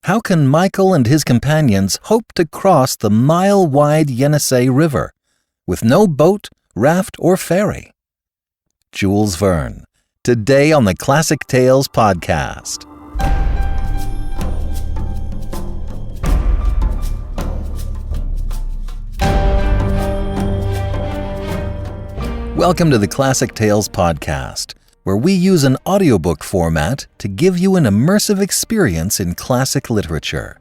How can Michael and his companions hope to cross the mile-wide Yenisei River with no boat, raft, or ferry? Jules Verne, today on the Classic Tales podcast. Welcome to the Classic Tales podcast, where we use an audiobook format to give you an immersive experience in classic literature.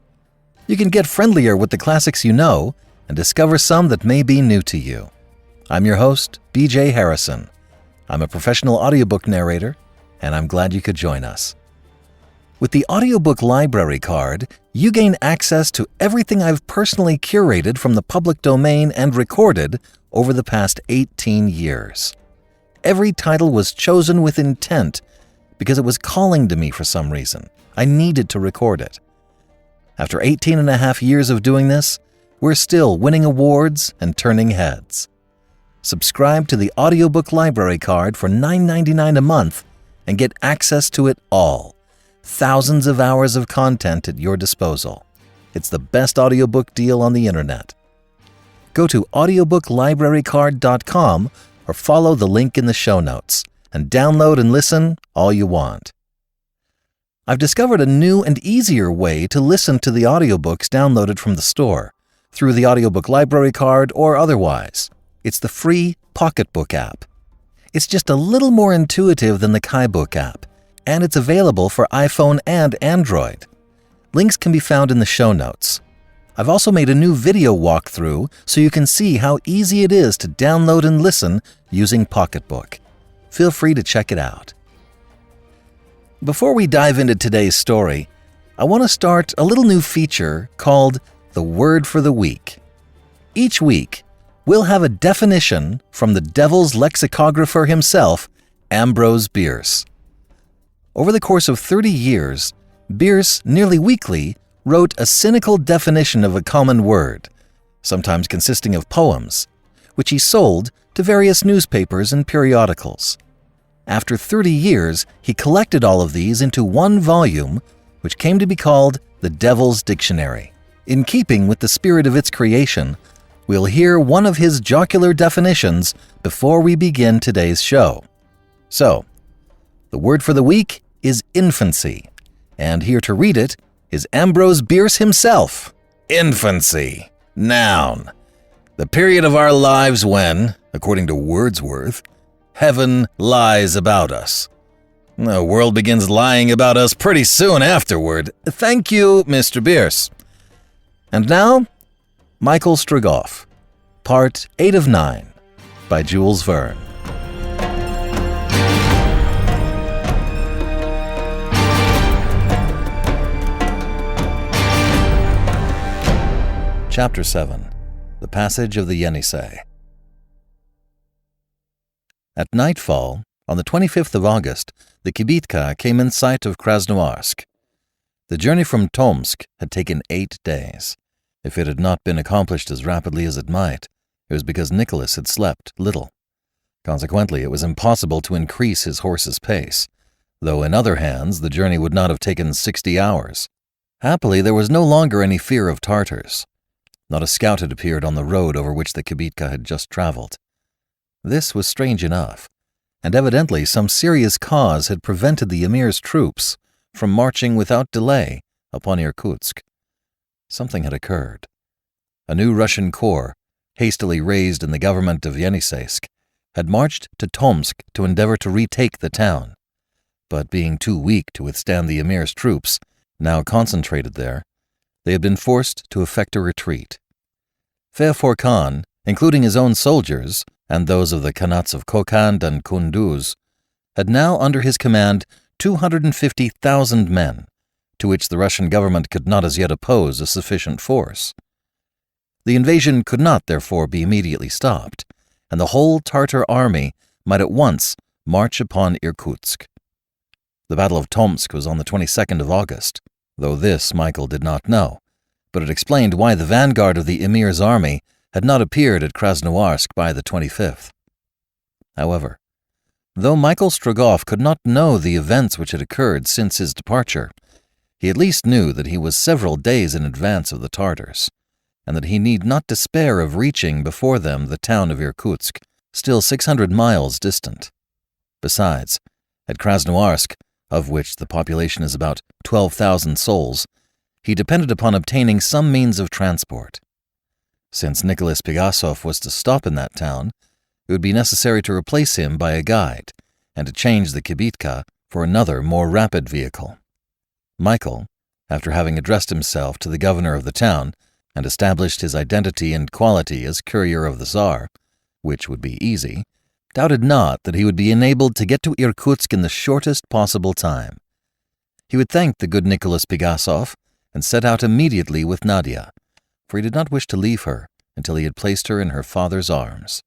You can get friendlier with the classics you know and discover some that may be new to you. I'm your host, BJ Harrison. I'm a professional audiobook narrator, and I'm glad you could join us. With the Audiobook Library Card, you gain access to everything I've personally curated from the public domain and recorded over the past 18 years. Every title was chosen with intent because it was calling to me for some reason. I needed to record it. After 18 and a half years of doing this, we're still winning awards and turning heads. Subscribe to the Audiobook Library Card for $9.99 a month and get access to it all. Thousands of hours of content at your disposal. It's the best audiobook deal on the internet. Go to audiobooklibrarycard.com or follow the link in the show notes and download and listen all you want. I've discovered a new and easier way to listen to the audiobooks downloaded from the store, through the Audiobook Library Card or otherwise. It's the free Pocketbook app. It's just a little more intuitive than the Kaibook app, and it's available for iPhone and Android. Links can be found in the show notes. I've also made a new video walkthrough so you can see how easy it is to download and listen using Pocketbook. Feel free to check it out. Before we dive into today's story, I want to start a little new feature called the Word for the Week. Each week, we'll have a definition from the devil's lexicographer himself, Ambrose Bierce. Over the course of 30 years, Bierce nearly weekly wrote a cynical definition of a common word, sometimes consisting of poems, which he sold to various newspapers and periodicals. After 30 years, he collected all of these into one volume, which came to be called The Devil's Dictionary. In keeping with the spirit of its creation, we'll hear one of his jocular definitions before we begin today's show. So, the word for the week is infancy, and here to read it is Ambrose Bierce himself. Infancy. Noun. The period of our lives when, according to Wordsworth, heaven lies about us. The world begins lying about us pretty soon afterward. Thank you, Mr. Bierce. And now, Michael Strogoff, Part 8 of 9, by Jules Verne. Chapter 7. The Passage of the Yenisei. At nightfall, on the 25th of August, the kibitka came in sight of Krasnoyarsk. The journey from Tomsk had taken 8 days. If it had not been accomplished as rapidly as it might, it was because Nicholas had slept little. Consequently, it was impossible to increase his horse's pace, though in other hands the journey would not have taken 60 hours. Happily, there was no longer any fear of Tartars. Not a scout had appeared on the road over which the kibitka had just traveled. This was strange enough, and evidently some serious cause had prevented the Emir's troops from marching without delay upon Irkutsk. Something had occurred. A new Russian corps, hastily raised in the government of Yeniseisk, had marched to Tomsk to endeavor to retake the town, but being too weak to withstand the Emir's troops, now concentrated there, they had been forced to effect a retreat. Feofor Khan, including his own soldiers and those of the Khanats of Kokand and Kunduz, had now under his command 250,000 men, to which the Russian government could not as yet oppose a sufficient force. The invasion could not, therefore, be immediately stopped, and the whole Tartar army might at once march upon Irkutsk. The Battle of Tomsk was on the 22nd of August, though this Michael did not know, but it explained why the vanguard of the Emir's army had not appeared at Krasnoyarsk by the 25th. However, though Michael Strogoff could not know the events which had occurred since his departure, He at least knew that he was several days in advance of the Tartars, and that he need not despair of reaching before them the town of Irkutsk, still 600 miles distant. Besides, at Krasnoyarsk, of which the population is about 12,000 souls, he depended upon obtaining some means of transport. Since Nicholas Pigasov was to stop in that town, it would be necessary to replace him by a guide and to change the kibitka for another, more rapid vehicle. Michael, after having addressed himself to the governor of the town and established his identity and quality as courier of the Tsar, which would be easy, doubted not that he would be enabled to get to Irkutsk in the shortest possible time. He would thank the good Nicholas Pigasov and set out immediately with Nadia, for he did not wish to leave her until he had placed her in her father's arms.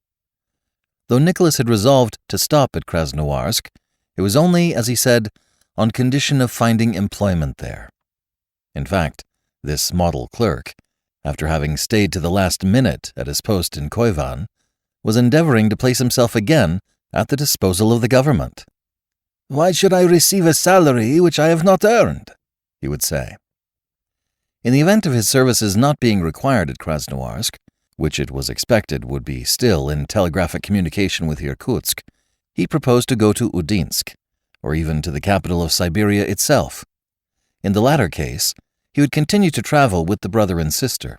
Though Nicholas had resolved to stop at Krasnoyarsk, it was only, as he said, on condition of finding employment there. In fact, this model clerk, after having stayed to the last minute at his post in Koivan, was endeavoring to place himself again at the disposal of the government. "Why should I receive a salary which I have not earned?" he would say. In the event of his services not being required at Krasnoyarsk, which it was expected would be still in telegraphic communication with Irkutsk, he proposed to go to Udinsk, or even to the capital of Siberia itself. In the latter case, he would continue to travel with the brother and sister,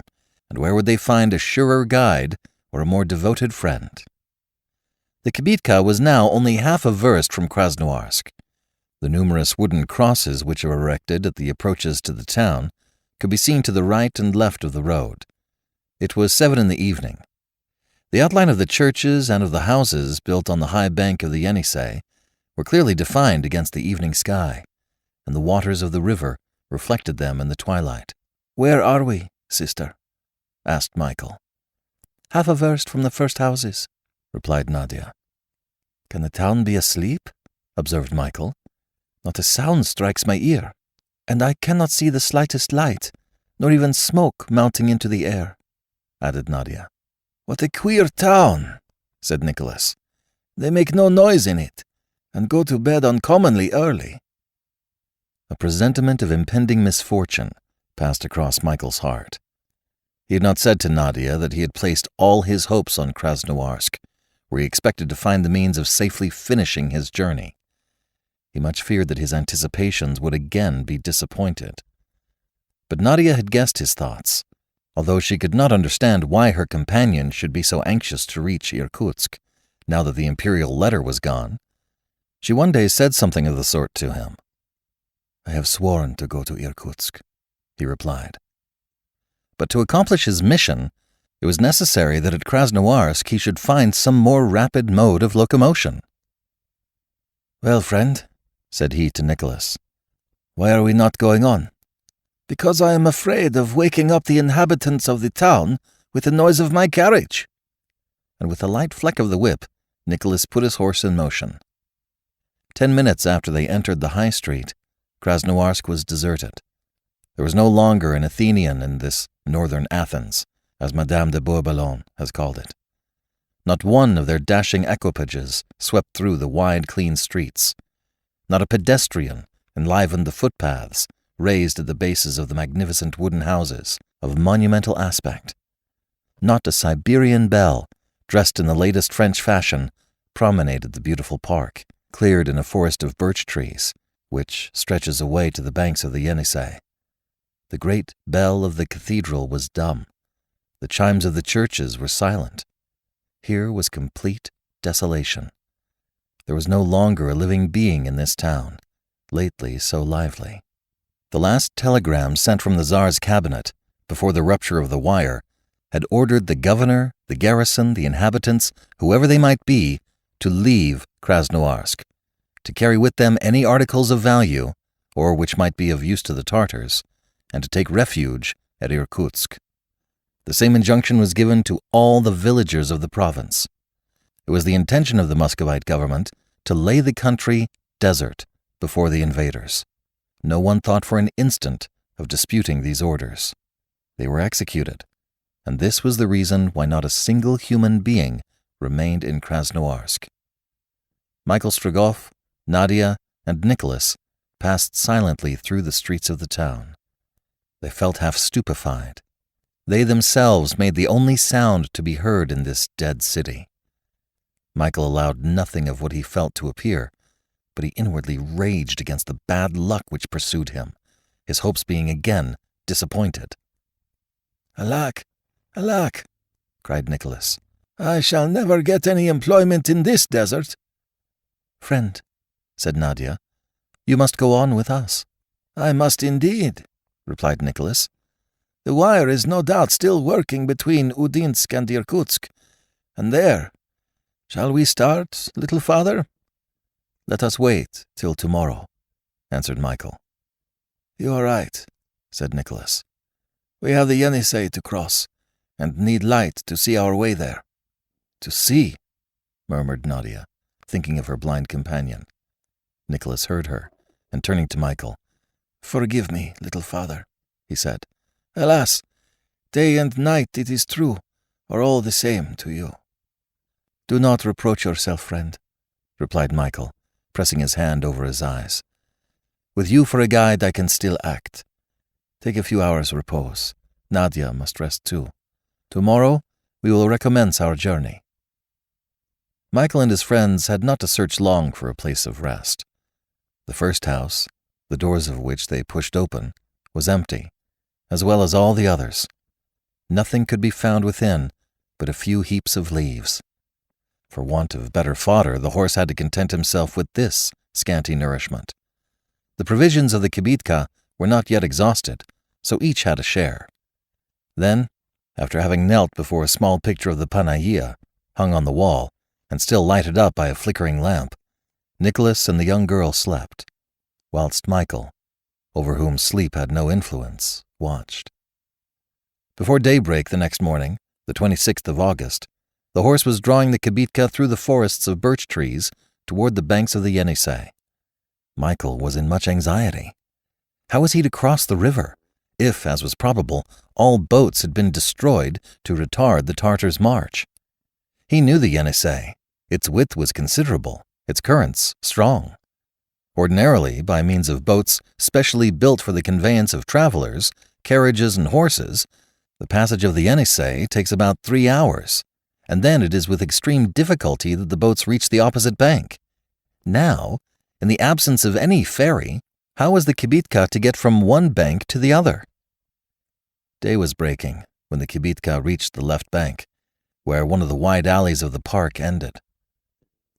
and where would they find a surer guide or a more devoted friend? The kibitka was now only half a verst from Krasnoyarsk. The numerous wooden crosses which were erected at the approaches to the town could be seen to the right and left of the road. It was 7 in the evening. The outline of the churches and of the houses built on the high bank of the Yenisei were clearly defined against the evening sky, and the waters of the river reflected them in the twilight. "Where are we, sister?" asked Michael. "Half a verst from the first houses," replied Nadia. "Can the town be asleep?" observed Michael. "Not a sound strikes my ear, and I cannot see the slightest light, nor even smoke mounting into the air," added Nadia. "What a queer town," said Nicholas. "They make no noise in it, and go to bed uncommonly early." A presentiment of impending misfortune passed across Michael's heart. He had not said to Nadia that he had placed all his hopes on Krasnoyarsk, where he expected to find the means of safely finishing his journey. He much feared that his anticipations would again be disappointed. But Nadia had guessed his thoughts, although she could not understand why her companion should be so anxious to reach Irkutsk, now that the imperial letter was gone. She one day said something of the sort to him. "I have sworn to go to Irkutsk," he replied. But to accomplish his mission, it was necessary that at Krasnoyarsk he should find some more rapid mode of locomotion. "Well, friend," said he to Nicholas, "why are we not going on?" "Because I am afraid of waking up the inhabitants of the town with the noise of my carriage." And with a light fleck of the whip, Nicholas put his horse in motion. 10 minutes after they entered the high street, Krasnoyarsk was deserted. There was no longer an Athenian in this northern Athens, as Madame de Bourboulon has called it. Not one of their dashing equipages swept through the wide, clean streets. Not a pedestrian enlivened the footpaths raised at the bases of the magnificent wooden houses of monumental aspect. Not a Siberian belle, dressed in the latest French fashion, promenaded the beautiful park, cleared in a forest of birch trees, which stretches away to the banks of the Yenisei. The great bell of the cathedral was dumb. The chimes of the churches were silent. Here was complete desolation. There was no longer a living being in this town, lately so lively. The last telegram sent from the Tsar's cabinet, before the rupture of the wire, had ordered the governor, the garrison, the inhabitants, whoever they might be, to leave Krasnoyarsk, to carry with them any articles of value, or which might be of use to the Tartars, and to take refuge at Irkutsk. The same injunction was given to all the villagers of the province. It was the intention of the Muscovite government to lay the country desert before the invaders. No one thought for an instant of disputing these orders. They were executed, and this was the reason why not a single human being remained in Krasnoyarsk. Michael Strogoff, Nadia, and Nicholas passed silently through the streets of the town. They felt half stupefied. They themselves made the only sound to be heard in this dead city. Michael allowed nothing of what he felt to appear, but he inwardly raged against the bad luck which pursued him, his hopes being again disappointed. "Alack, alack," cried Nicholas, "I shall never get any employment in this desert." "Friend," said Nadia, "you must go on with us." "I must indeed," replied Nicholas. "The wire is no doubt still working between Udinsk and Irkutsk. And there. Shall we start, little father?" "Let us wait till tomorrow," answered Michael. "You are right," said Nicholas. "We have the Yenisei to cross, and need light to see our way there." "To see," murmured Nadia, thinking of her blind companion. Nicholas heard her, and turning to Michael, "Forgive me, little father," he said. "Alas, day and night, it is true, are all the same to you." "Do not reproach yourself, friend," replied Michael, pressing his hand over his eyes. "With you for a guide, I can still act. Take a few hours' repose. Nadia must rest too. Tomorrow we will recommence our journey." Michael and his friends had not to search long for a place of rest. The first house, the doors of which they pushed open, was empty, as well as all the others. Nothing could be found within but a few heaps of leaves. For want of better fodder, the horse had to content himself with this scanty nourishment. The provisions of the kibitka were not yet exhausted, so each had a share. Then, after having knelt before a small picture of the Panagia, hung on the wall, and still lighted up by a flickering lamp, Nicholas and the young girl slept, whilst Michael, over whom sleep had no influence, watched. Before daybreak the next morning, the 26th of August, the horse was drawing the kibitka through the forests of birch trees toward the banks of the Yenisei. Michael was in much anxiety. How was he to cross the river, if, as was probable, all boats had been destroyed to retard the Tartars' march? He knew the Yenisei. Its width was considerable, its currents strong. Ordinarily, by means of boats specially built for the conveyance of travelers, carriages, and horses, the passage of the Yenisei takes about 3 hours, and then it is with extreme difficulty that the boats reach the opposite bank. Now, in the absence of any ferry, how was the kibitka to get from one bank to the other? Day was breaking when the kibitka reached the left bank, where one of the wide alleys of the park ended.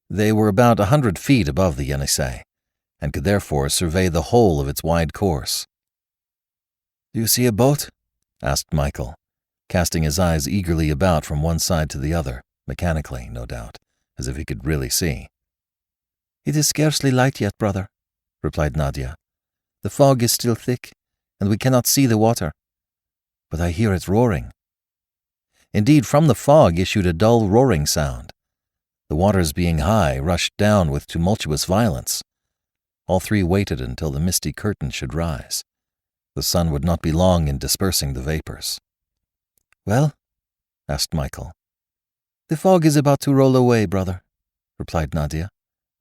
They were about 100 feet above the Yenisei, and could therefore survey the whole of its wide course. "Do you see a boat?" asked Michael, casting his eyes eagerly about from one side to the other, mechanically, no doubt, as if he could really see. "It is scarcely light yet, brother," replied Nadia. "The fog is still thick, and we cannot see the water. But I hear it roaring." Indeed, from the fog issued a dull roaring sound. The waters being high, rushed down with tumultuous violence. All three waited until the misty curtain should rise. The sun would not be long in dispersing the vapors. "Well?" asked Michael. "The fog is about to roll away, brother," replied Nadia,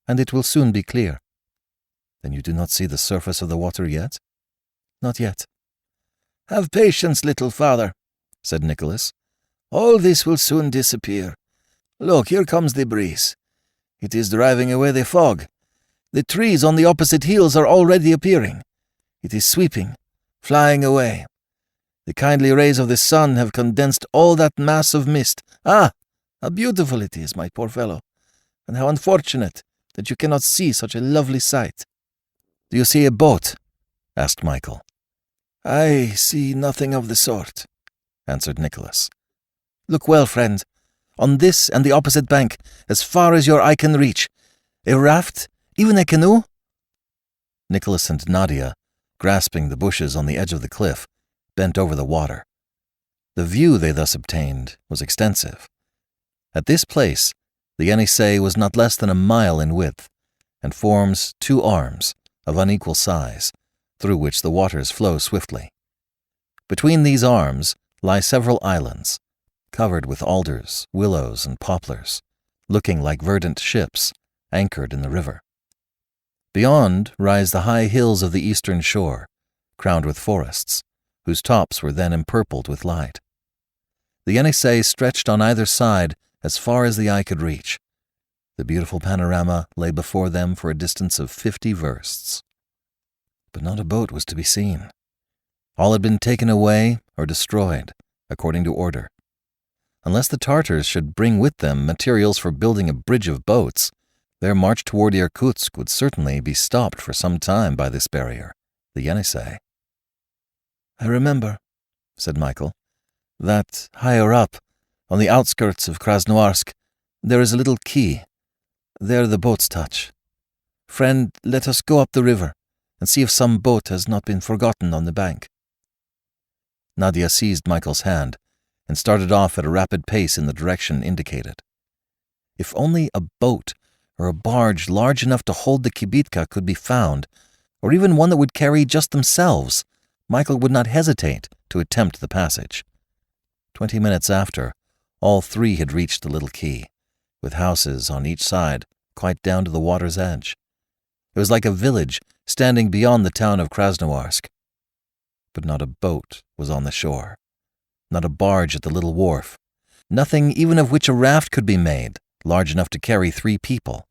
"and it will soon be clear." "Then you do not see the surface of the water yet?" "Not yet." "Have patience, little father," said Nicholas. "All this will soon disappear. Look, here comes the breeze. It is driving away the fog. The trees on the opposite hills are already appearing. It is sweeping, flying away. The kindly rays of the sun have condensed all that mass of mist. Ah, how beautiful it is, my poor fellow, and how unfortunate that you cannot see such a lovely sight." "Do you see a boat?" asked Michael. "I see nothing of the sort," answered Nicholas. "Look well, friend, on this and the opposite bank, as far as your eye can reach. A raft, even a canoe?" Nicholas and Nadia, grasping the bushes on the edge of the cliff, bent over the water. The view they thus obtained was extensive. At this place, the Yenisei was not less than a mile in width, and forms 2 arms of unequal size, through which the waters flow swiftly. Between these arms lie several islands, covered with alders, willows, and poplars, looking like verdant ships anchored in the river. Beyond rise the high hills of the eastern shore, crowned with forests, whose tops were then empurpled with light. The Yenisei stretched on either side as far as the eye could reach. The beautiful panorama lay before them for a distance of 50 versts. But not a boat was to be seen. All had been taken away or destroyed, according to order. Unless the Tartars should bring with them materials for building a bridge of boats, their march toward Irkutsk would certainly be stopped for some time by this barrier, the Yenisei. "I remember," said Michael, "that higher up, on the outskirts of Krasnoyarsk, there is a little quay. There the boats touch. Friend, let us go up the river and see if some boat has not been forgotten on the bank." Nadia seized Michael's hand and started off at a rapid pace in the direction indicated. If only a boat or a barge large enough to hold the kibitka could be found, or even one that would carry just themselves, Michael would not hesitate to attempt the passage. 20 minutes after, all three had reached the little quay, with houses on each side quite down to the water's edge. It was like a village standing beyond the town of Krasnoyarsk. But not a boat was on the shore, not a barge at the little wharf, nothing even of which a raft could be made, large enough to carry 3 people.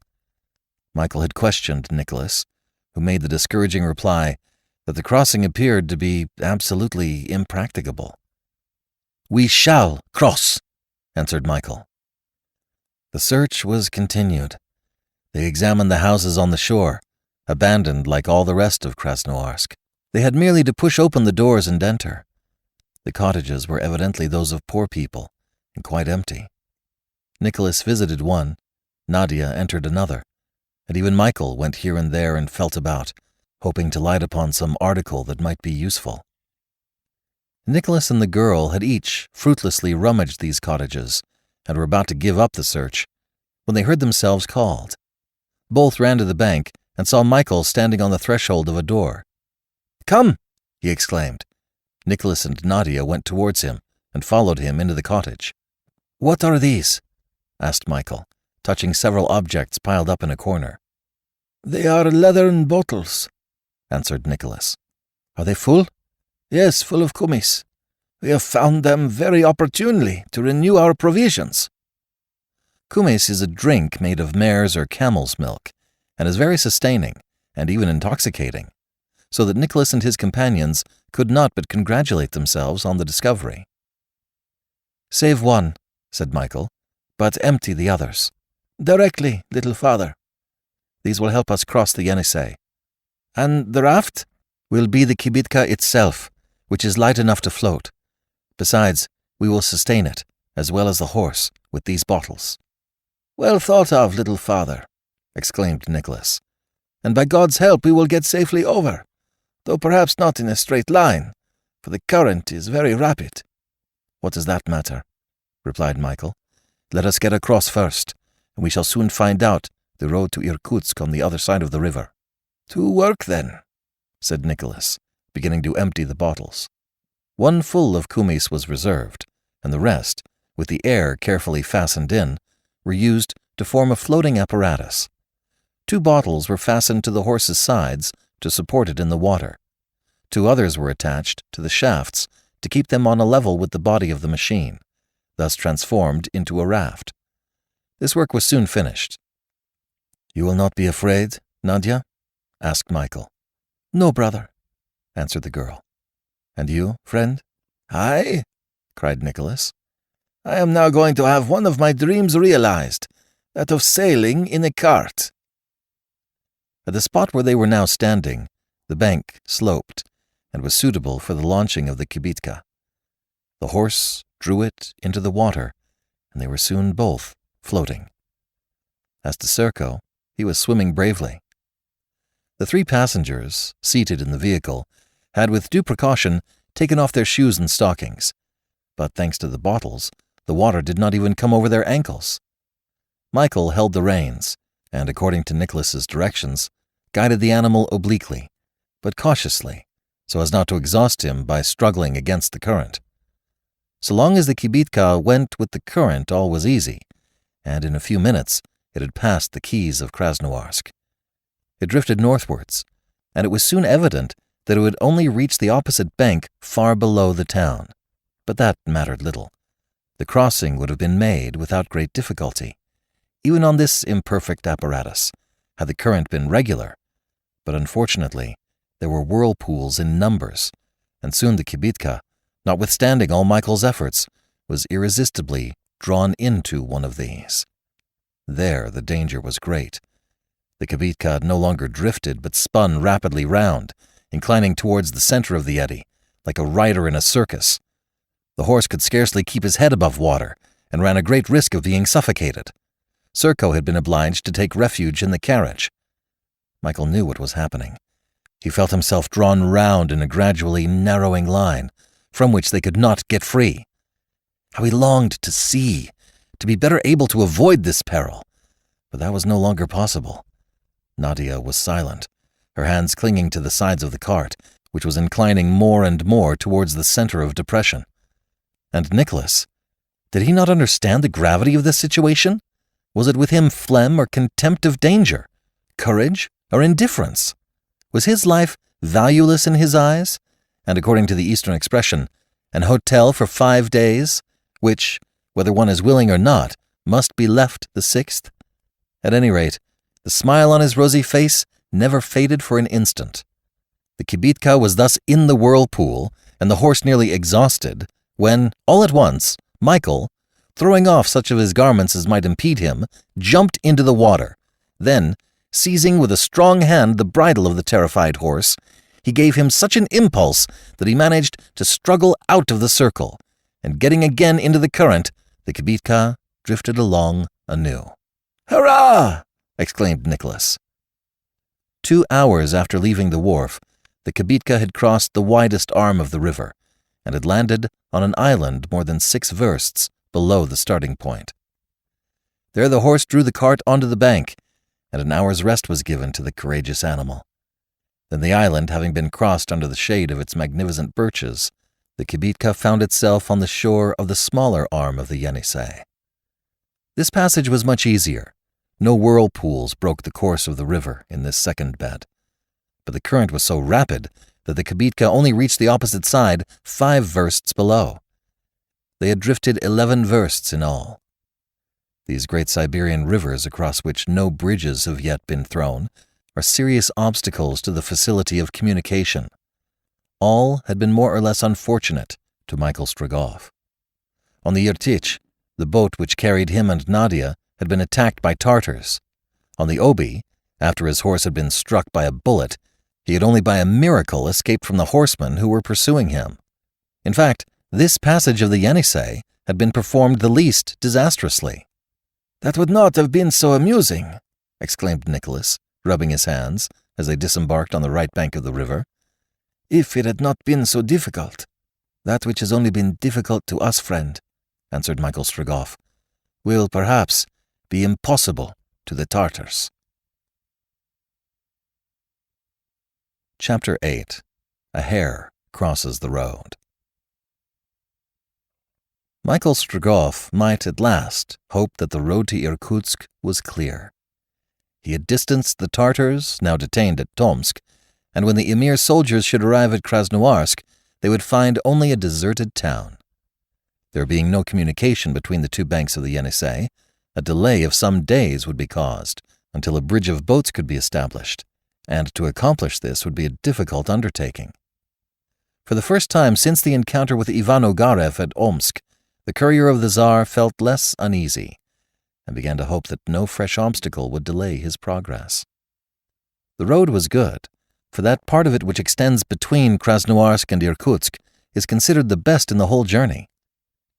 Michael had questioned Nicholas, who made the discouraging reply that the crossing appeared to be absolutely impracticable. "We shall cross," answered Michael. The search was continued. They examined the houses on the shore, abandoned like all the rest of Krasnoyarsk. They had merely to push open the doors and enter. The cottages were evidently those of poor people, and quite empty. Nicholas visited one, Nadia entered another, and even Michael went here and there and felt about, hoping to light upon some article that might be useful. Nicholas and the girl had each fruitlessly rummaged these cottages and were about to give up the search when they heard themselves called. Both ran to the bank and saw Michael standing on the threshold of a door. "Come!" he exclaimed. Nicholas and Nadia went towards him and followed him into the cottage. "What are these?" asked Michael, touching several objects piled up in a corner. "They are leathern bottles," answered Nicholas. "Are they full?" "Yes, full of kumis. We have found them very opportunely to renew our provisions." Kumis is a drink made of mare's or camel's milk, and is very sustaining and even intoxicating, so that Nicholas and his companions could not but congratulate themselves on the discovery. "Save one," said Michael, "but empty the others." "Directly, little father." "These will help us cross the Yenisei." "And the raft?" "Will be the kibitka itself, which is light enough to float. Besides, we will sustain it, as well as the horse, with these bottles." "Well thought of, little father," exclaimed Nicholas. "And by God's help we will get safely over, though perhaps not in a straight line, for the current is very rapid." "What does that matter?" replied Michael. "Let us get across first, and we shall soon find out the road to Irkutsk on the other side of the river." "To work, then," said Nicholas, beginning to empty the bottles. One full of kumis was reserved, and the rest, with the air carefully fastened in, were used to form a floating apparatus. 2 bottles were fastened to the horse's sides to support it in the water. 2 others were attached to the shafts to keep them on a level with the body of the machine, thus transformed into a raft. This work was soon finished. "You will not be afraid, Nadia?" asked Michael. "No, brother," answered the girl. "And you, friend?" "I?" cried Nicholas. "I am now going to have one of my dreams realized, that of sailing in a cart." At the spot where they were now standing, the bank sloped and was suitable for the launching of the kibitka. The horse drew it into the water, and they were soon both floating. As to Serko, he was swimming bravely. The 3 passengers, seated in the vehicle, had with due precaution taken off their shoes and stockings, but thanks to the bottles, the water did not even come over their ankles. Michael held the reins, and according to Nicholas's directions, guided the animal obliquely, but cautiously, so as not to exhaust him by struggling against the current. So long as the kibitka went with the current, all was easy, and in a few minutes it had passed the quays of Krasnoyarsk. It drifted northwards, and it was soon evident that it would only reach the opposite bank far below the town. But that mattered little. The crossing would have been made without great difficulty, even on this imperfect apparatus, had the current been regular. But unfortunately, there were whirlpools in numbers, and soon the kibitka, notwithstanding all Michael's efforts, was irresistibly drawn into one of these. There the danger was great. The kibitka no longer drifted but spun rapidly round, inclining towards the center of the eddy, like a rider in a circus. The horse could scarcely keep his head above water, and ran a great risk of being suffocated. Serko had been obliged to take refuge in the carriage. Michael knew what was happening. He felt himself drawn round in a gradually narrowing line, from which they could not get free. How he longed to see, to be better able to avoid this peril. But that was no longer possible. Nadia was silent, her hands clinging to the sides of the cart, which was inclining more and more towards the center of depression. And Nicholas, did he not understand the gravity of this situation? Was it with him phlegm or contempt of danger, courage or indifference? Was his life valueless in his eyes, and according to the Eastern expression, an hotel for 5 days, which, whether one is willing or not, must be left the 6th? At any rate, the smile on his rosy face never faded for an instant. The kibitka was thus in the whirlpool, and the horse nearly exhausted, when, all at once, Michael, throwing off such of his garments as might impede him, jumped into the water. Then, seizing with a strong hand the bridle of the terrified horse, he gave him such an impulse that he managed to struggle out of the circle, and getting again into the current, the kibitka drifted along anew. "Hurrah!" exclaimed Nicholas. 2 hours after leaving the wharf, the kibitka had crossed the widest arm of the river, and had landed on an island more than 6 versts below the starting point. There the horse drew the cart onto the bank, and an hour's rest was given to the courageous animal. Then the island having been crossed under the shade of its magnificent birches, the kibitka found itself on the shore of the smaller arm of the Yenisei. This passage was much easier. No whirlpools broke the course of the river in this second bed. But the current was so rapid that the kibitka only reached the opposite side 5 versts below. They had drifted 11 versts in all. These great Siberian rivers, across which no bridges have yet been thrown, are serious obstacles to the facility of communication. All had been more or less unfortunate to Michael Strogoff. On the Irtych, the boat which carried him and Nadia had been attacked by Tartars. On the Obi, after his horse had been struck by a bullet, he had only by a miracle escaped from the horsemen who were pursuing him. In fact, this passage of the Yenisei had been performed the least disastrously. "That would not have been so amusing," exclaimed Nicholas, rubbing his hands as they disembarked on the right bank of the river, "if it had not been so difficult." "That which has only been difficult to us, friend," answered Michael Strogoff, "will perhaps be impossible to the Tartars." Chapter 8. A Hare Crosses the Road. Michael Strogoff might at last hope that the road to Irkutsk was clear. He had distanced the Tartars, now detained at Tomsk, and when the Emir's soldiers should arrive at Krasnoyarsk, they would find only a deserted town. There being no communication between the 2 banks of the Yenisei, a delay of some days would be caused until a bridge of boats could be established, and to accomplish this would be a difficult undertaking. For the first time since the encounter with Ivan Ogarev at Omsk, the courier of the Tsar felt less uneasy, and began to hope that no fresh obstacle would delay his progress. The road was good, for that part of it which extends between Krasnoyarsk and Irkutsk is considered the best in the whole journey.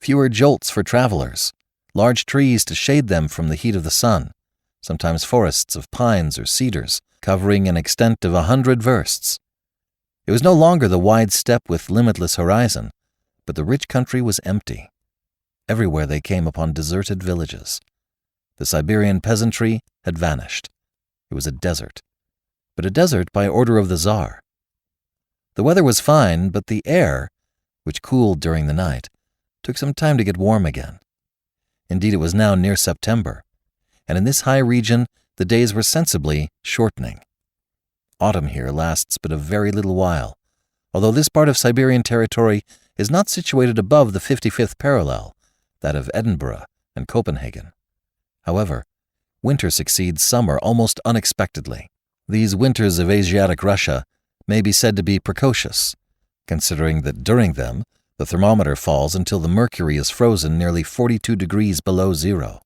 Fewer jolts for travelers, large trees to shade them from the heat of the sun, sometimes forests of pines or cedars, covering an extent of 100 versts. It was no longer the wide steppe with limitless horizon, but the rich country was empty. Everywhere they came upon deserted villages. The Siberian peasantry had vanished. It was a desert, but a desert by order of the Tsar. The weather was fine, but the air, which cooled during the night, took some time to get warm again. Indeed, it was now near September, and in this high region the days were sensibly shortening. autumn here lasts but a very little while, although this part of Siberian territory is not situated above the 55th parallel, that of Edinburgh and Copenhagen. However, winter succeeds summer almost unexpectedly. These winters of Asiatic Russia may be said to be precocious, considering that during them the thermometer falls until the mercury is frozen nearly 42 degrees below zero,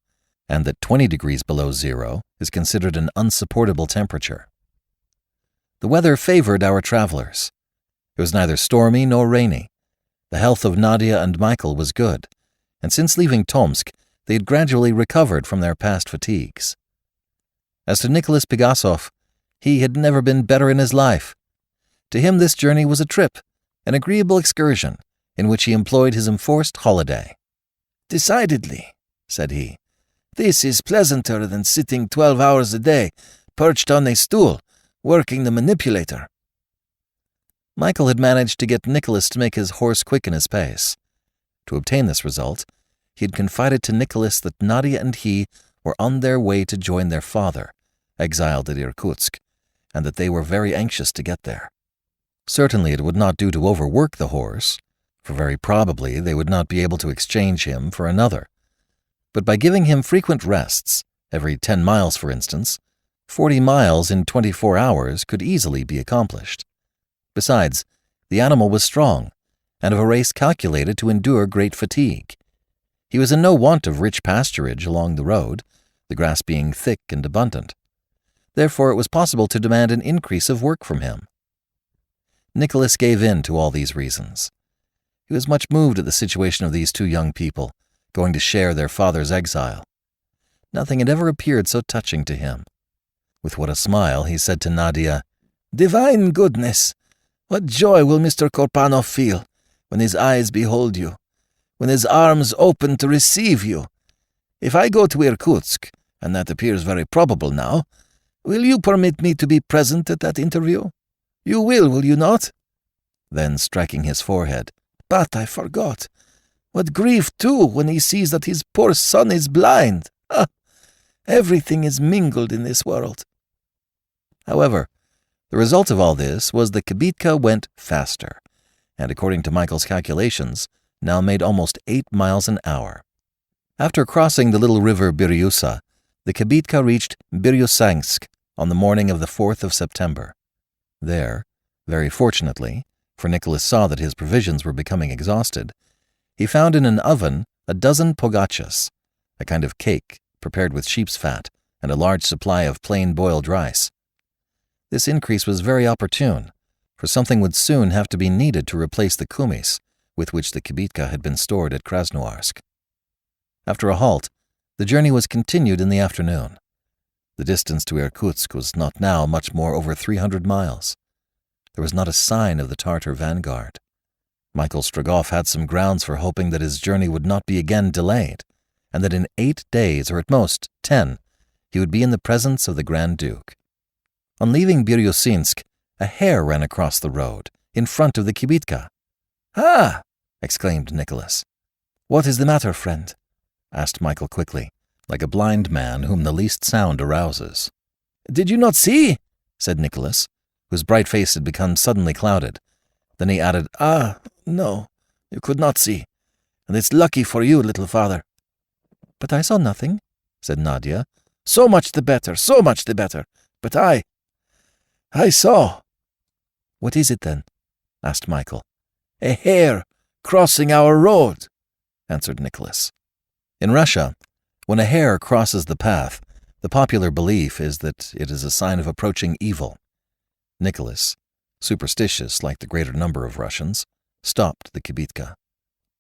and that 20 degrees below zero is considered an unsupportable temperature. The weather favored our travelers. It was neither stormy nor rainy. The health of Nadia and Michael was good, and since leaving Tomsk, they had gradually recovered from their past fatigues. As to Nicholas Pigasov, he had never been better in his life. To him this journey was a trip, an agreeable excursion, in which he employed his enforced holiday. "Decidedly," said he, "this is pleasanter than sitting 12 hours a day, perched on a stool, working the manipulator." Michael had managed to get Nicholas to make his horse quicken his pace. To obtain this result, he had confided to Nicholas that Nadia and he were on their way to join their father, exiled at Irkutsk, and that they were very anxious to get there. Certainly it would not do to overwork the horse, for very probably they would not be able to exchange him for another. But by giving him frequent rests, every 10 miles for instance, 40 miles in 24 hours could easily be accomplished. Besides, the animal was strong, and of a race calculated to endure great fatigue. He was in no want of rich pasturage along the road, the grass being thick and abundant. Therefore it was possible to demand an increase of work from him. Nicholas gave in to all these reasons. He was much moved at the situation of these two young people, going to share their father's exile. Nothing had ever appeared so touching to him. With what a smile he said to Nadia, "Divine goodness! What joy will Mr. Korpanov feel when his eyes behold you, when his arms open to receive you. If I go to Irkutsk, and that appears very probable now, will you permit me to be present at that interview? You will you not?" Then, striking his forehead, "But I forgot. What grief, too, when he sees that his poor son is blind. Ah, everything is mingled in this world." However, the result of all this was the kibitka went faster, and according to Michael's calculations, now made almost 8 miles an hour. After crossing the little river Biryusa, the kibitka reached Biryusansk on the morning of the 4th of September. There, very fortunately, for Nicholas saw that his provisions were becoming exhausted, he found in an oven a dozen pogachas, a kind of cake prepared with sheep's fat, and a large supply of plain boiled rice. This increase was very opportune, for something would soon have to be needed to replace the kumis with which the kibitka had been stored at Krasnoyarsk. After a halt, the journey was continued in the afternoon. The distance to Irkutsk was not now much more over 300 miles. There was not a sign of the Tartar vanguard. Michael Strogoff had some grounds for hoping that his journey would not be again delayed, and that in 8 days, or at most 10, he would be in the presence of the Grand Duke. On leaving Biryusinsk, a hare ran across the road, in front of the kibitka. "Ah!" exclaimed Nicholas. "What is the matter, friend?" asked Michael quickly, like a blind man whom the least sound arouses. "Did you not see?" said Nicholas, whose bright face had become suddenly clouded. Then he added, "Ah, no, you could not see, and it's lucky for you, little father." "But I saw nothing," said Nadia. "So much the better, so much the better. But I saw." "What is it, then?" asked Michael. "A hare crossing our road," answered Nicholas. In Russia, when a hare crosses the path, the popular belief is that it is a sign of approaching evil. Nicholas, superstitious like the greater number of Russians, stopped the kibitka.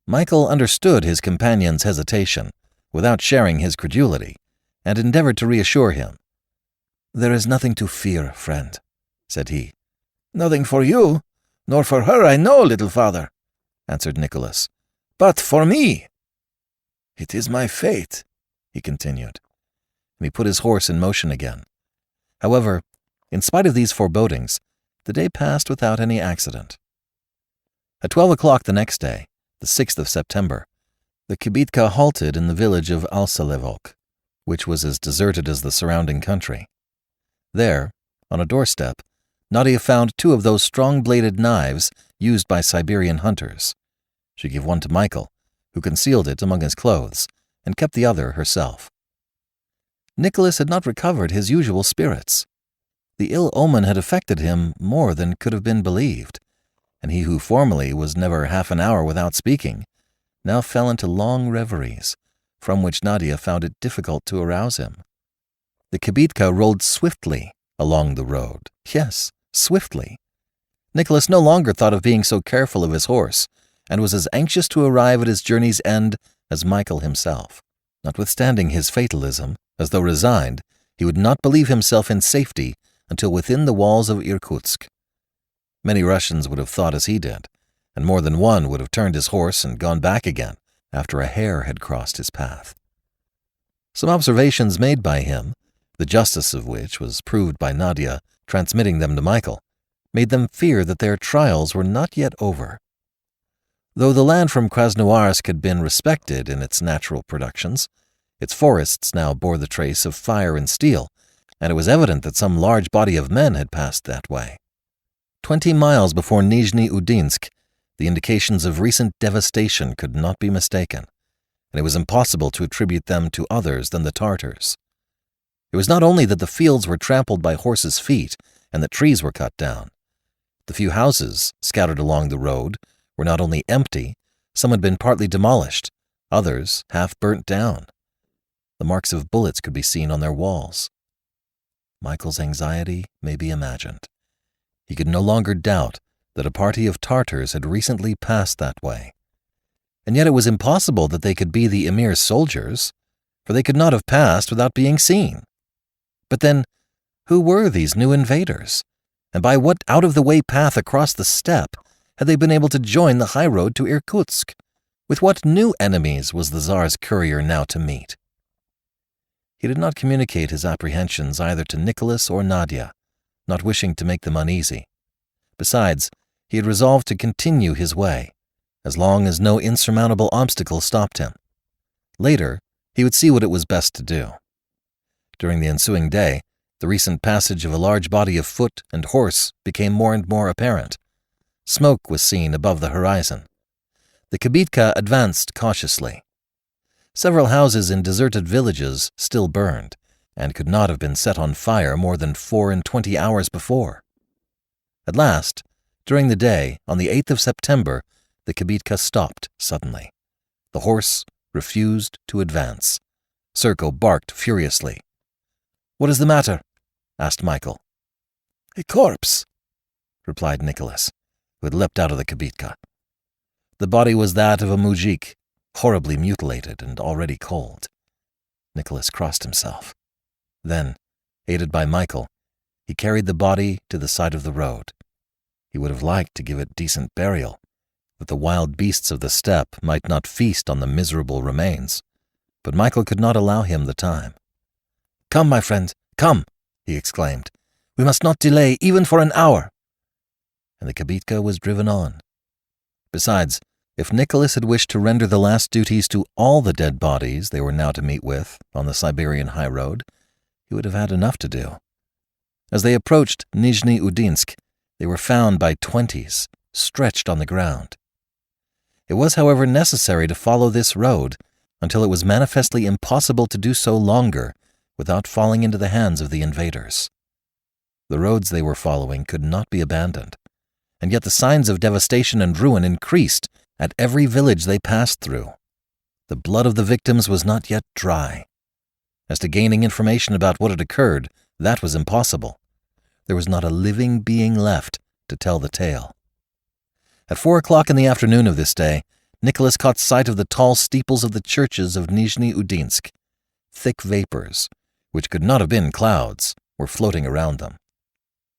Michael understood his companion's hesitation, without sharing his credulity, and endeavored to reassure him. "There is nothing to fear, friend," said he. "Nothing for you, nor for her, I know, little father," answered Nicholas. "But for me, it is my fate," he continued, and he put his horse in motion again. However, in spite of these forebodings, the day passed without any accident. At 12 o'clock the next day, the 6th of September, the kibitka halted in the village of Alsalevok, which was as deserted as the surrounding country. There, on a doorstep, Nadia found 2 of those strong-bladed knives used by Siberian hunters. She gave one to Michael, who concealed it among his clothes, and kept the other herself. Nicholas had not recovered his usual spirits. The ill omen had affected him more than could have been believed, and he who formerly was never half an hour without speaking now fell into long reveries, from which Nadia found it difficult to arouse him. The kibitka rolled swiftly along the road. Yes, swiftly. Nicholas no longer thought of being so careful of his horse, and was as anxious to arrive at his journey's end as Michael himself. Notwithstanding his fatalism, as though resigned, he would not believe himself in safety until within the walls of Irkutsk. Many Russians would have thought as he did, and more than one would have turned his horse and gone back again after a hare had crossed his path. Some observations made by him, the justice of which was proved by Nadia transmitting them to Michael, made them fear that their trials were not yet over. Though the land from Krasnoyarsk had been respected in its natural productions, its forests now bore the trace of fire and steel, and it was evident that some large body of men had passed that way. 20 miles before Nizhny Udinsk, the indications of recent devastation could not be mistaken, and it was impossible to attribute them to others than the Tartars. It was not only that the fields were trampled by horses' feet and that trees were cut down. The few houses scattered along the road were not only empty, some had been partly demolished, others half burnt down. The marks of bullets could be seen on their walls. Michael's anxiety may be imagined. He could no longer doubt that a party of Tartars had recently passed that way. And yet it was impossible that they could be the Emir's soldiers, for they could not have passed without being seen. But then, who were these new invaders? And by what out-of-the-way path across the steppe had they been able to join the high road to Irkutsk? With what new enemies was the Tsar's courier now to meet? He did not communicate his apprehensions either to Nicholas or Nadia, not wishing to make them uneasy. Besides, he had resolved to continue his way, as long as no insurmountable obstacle stopped him. Later, he would see what it was best to do. During the ensuing day, the recent passage of a large body of foot and horse became more and more apparent. Smoke was seen above the horizon. The kibitka advanced cautiously. Several houses in deserted villages still burned, and could not have been set on fire more than 24 hours before. At last, during the day, on the 8th of September, the kibitka stopped suddenly. The horse refused to advance. Serko barked furiously. "What is the matter?" asked Michael. "A corpse," replied Nicholas, who had leapt out of the kibitka. The body was that of a mujik, horribly mutilated and already cold. Nicholas crossed himself. Then, aided by Michael, he carried the body to the side of the road. He would have liked to give it decent burial, that the wild beasts of the steppe might not feast on the miserable remains, but Michael could not allow him the time. "Come, my friend, come!" he exclaimed. "We must not delay even for an hour." And the kibitka was driven on. Besides, if Nicholas had wished to render the last duties to all the dead bodies they were now to meet with on the Siberian high road, he would have had enough to do. As they approached Nizhny Udinsk, they were found by 20s, stretched on the ground. It was, however, necessary to follow this road until it was manifestly impossible to do so longer without falling into the hands of the invaders. The roads they were following could not be abandoned, and yet the signs of devastation and ruin increased at every village they passed through. The blood of the victims was not yet dry. As to gaining information about what had occurred, that was impossible. There was not a living being left to tell the tale. At 4 o'clock in the afternoon of this day, Nicholas caught sight of the tall steeples of the churches of Nizhny Udinsk. Thick vapors, which could not have been clouds, were floating around them.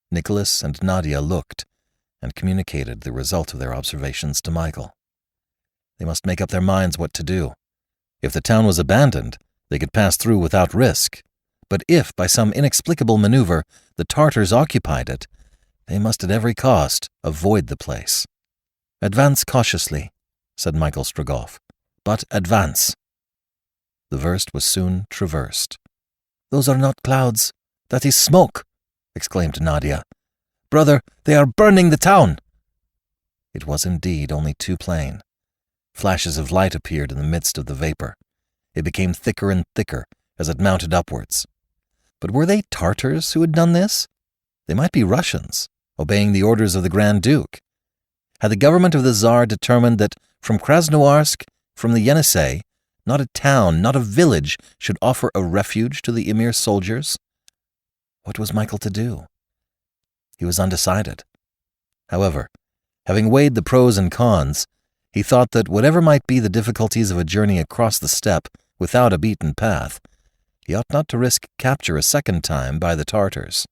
Nicholas and Nadia looked and communicated the result of their observations to Michael. They must make up their minds what to do. If the town was abandoned, they could pass through without risk. But if, by some inexplicable maneuver, the Tartars occupied it, they must at every cost avoid the place. "Advance cautiously," said Michael Strogoff, "but advance." The verst was soon traversed. "Those are not clouds. That is smoke," exclaimed Nadia. Brother, they are burning the town!" It was indeed only too plain. Flashes of light appeared in the midst of the vapor. It became thicker and thicker as it mounted upwards. But were they Tartars who had done this? They might be Russians, obeying the orders of the Grand Duke. Had the government of the Tsar determined that from Krasnoyarsk, from the Yenisei, not a town, not a village should offer a refuge to the Emir's soldiers? What was Michael to do? He was undecided. However, having weighed the pros and cons, he thought that whatever might be the difficulties of a journey across the steppe without a beaten path, he ought not to risk capture a second time by the Tartars.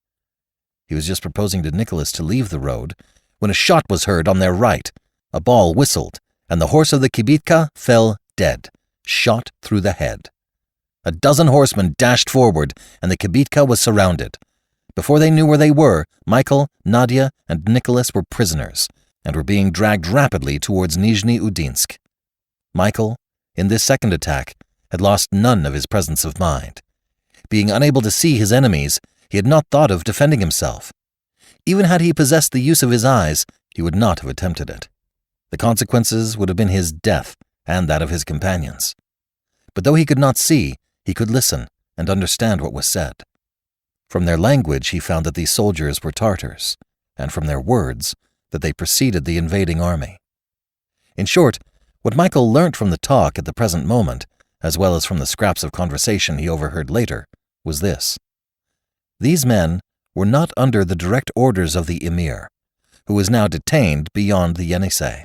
He was just proposing to Nicholas to leave the road when a shot was heard on their right. A ball whistled, and the horse of the kibitka fell dead, shot through the head. A dozen horsemen dashed forward, and the kibitka was surrounded. Before they knew where they were, Michael, Nadia, and Nicholas were prisoners, and were being dragged rapidly towards Nizhny Udinsk. Michael, in this second attack, had lost none of his presence of mind. Being unable to see his enemies, he had not thought of defending himself. Even had he possessed the use of his eyes, he would not have attempted it. The consequences would have been his death and that of his companions. But though he could not see, he could listen and understand what was said. From their language he found that these soldiers were Tartars, and from their words that they preceded the invading army. In short, what Michael learnt from the talk at the present moment, as well as from the scraps of conversation he overheard later, was this. These men were not under the direct orders of the Emir, who was now detained beyond the Yenisei.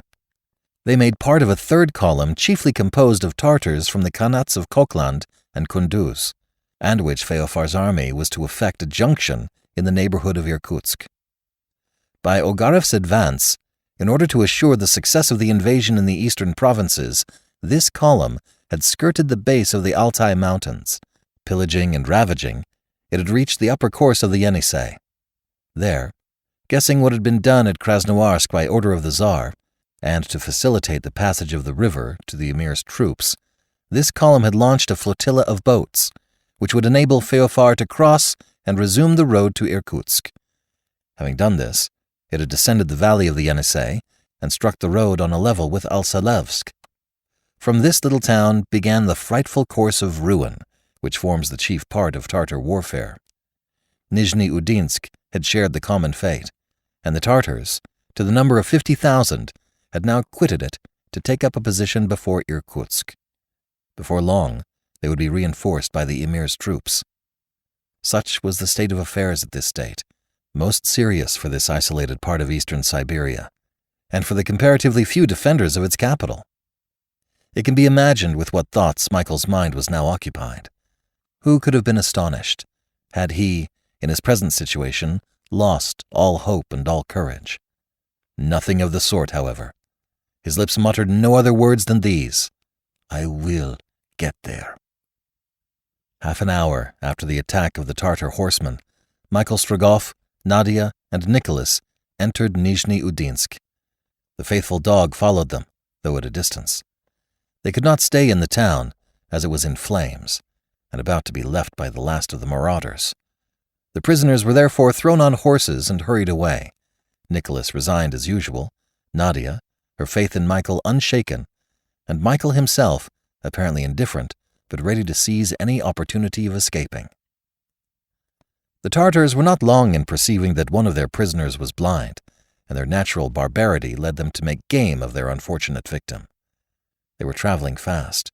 They made part of a third column chiefly composed of Tartars from the Khanats of Kokland and Kunduz, and which Feofar's army was to effect a junction in the neighborhood of Irkutsk. By Ogarev's advance, in order to assure the success of the invasion in the eastern provinces, this column had skirted the base of the Altai Mountains. Pillaging and ravaging, it had reached the upper course of the Yenisei. There, guessing what had been done at Krasnoyarsk by order of the Tsar, and to facilitate the passage of the river to the Emir's troops, this column had launched a flotilla of boats, which would enable Feofar to cross and resume the road to Irkutsk. Having done this, it had descended the valley of the Yenisei and struck the road on a level with Alsalevsk. From this little town began the frightful course of ruin, which forms the chief part of Tartar warfare. Nizhny Udinsk had shared the common fate, and the Tartars, to the number of 50,000, had now quitted it to take up a position before Irkutsk. Before long, they would be reinforced by the Emir's troops. Such was the state of affairs at this date, most serious for this isolated part of eastern Siberia, and for the comparatively few defenders of its capital. It can be imagined with what thoughts Michael's mind was now occupied. Who could have been astonished, had he, in his present situation, lost all hope and all courage? Nothing of the sort, however. His lips muttered no other words than these: "I will get there." Half an hour after the attack of the Tartar horsemen, Michael Strogoff, Nadia, and Nicholas entered Nizhny Udinsk. The faithful dog followed them, though at a distance. They could not stay in the town, as it was in flames, and about to be left by the last of the marauders. The prisoners were therefore thrown on horses and hurried away. Nicholas resigned as usual, Nadia, her faith in Michael unshaken, and Michael himself, apparently indifferent, but ready to seize any opportunity of escaping. The Tartars were not long in perceiving that one of their prisoners was blind, and their natural barbarity led them to make game of their unfortunate victim. They were traveling fast.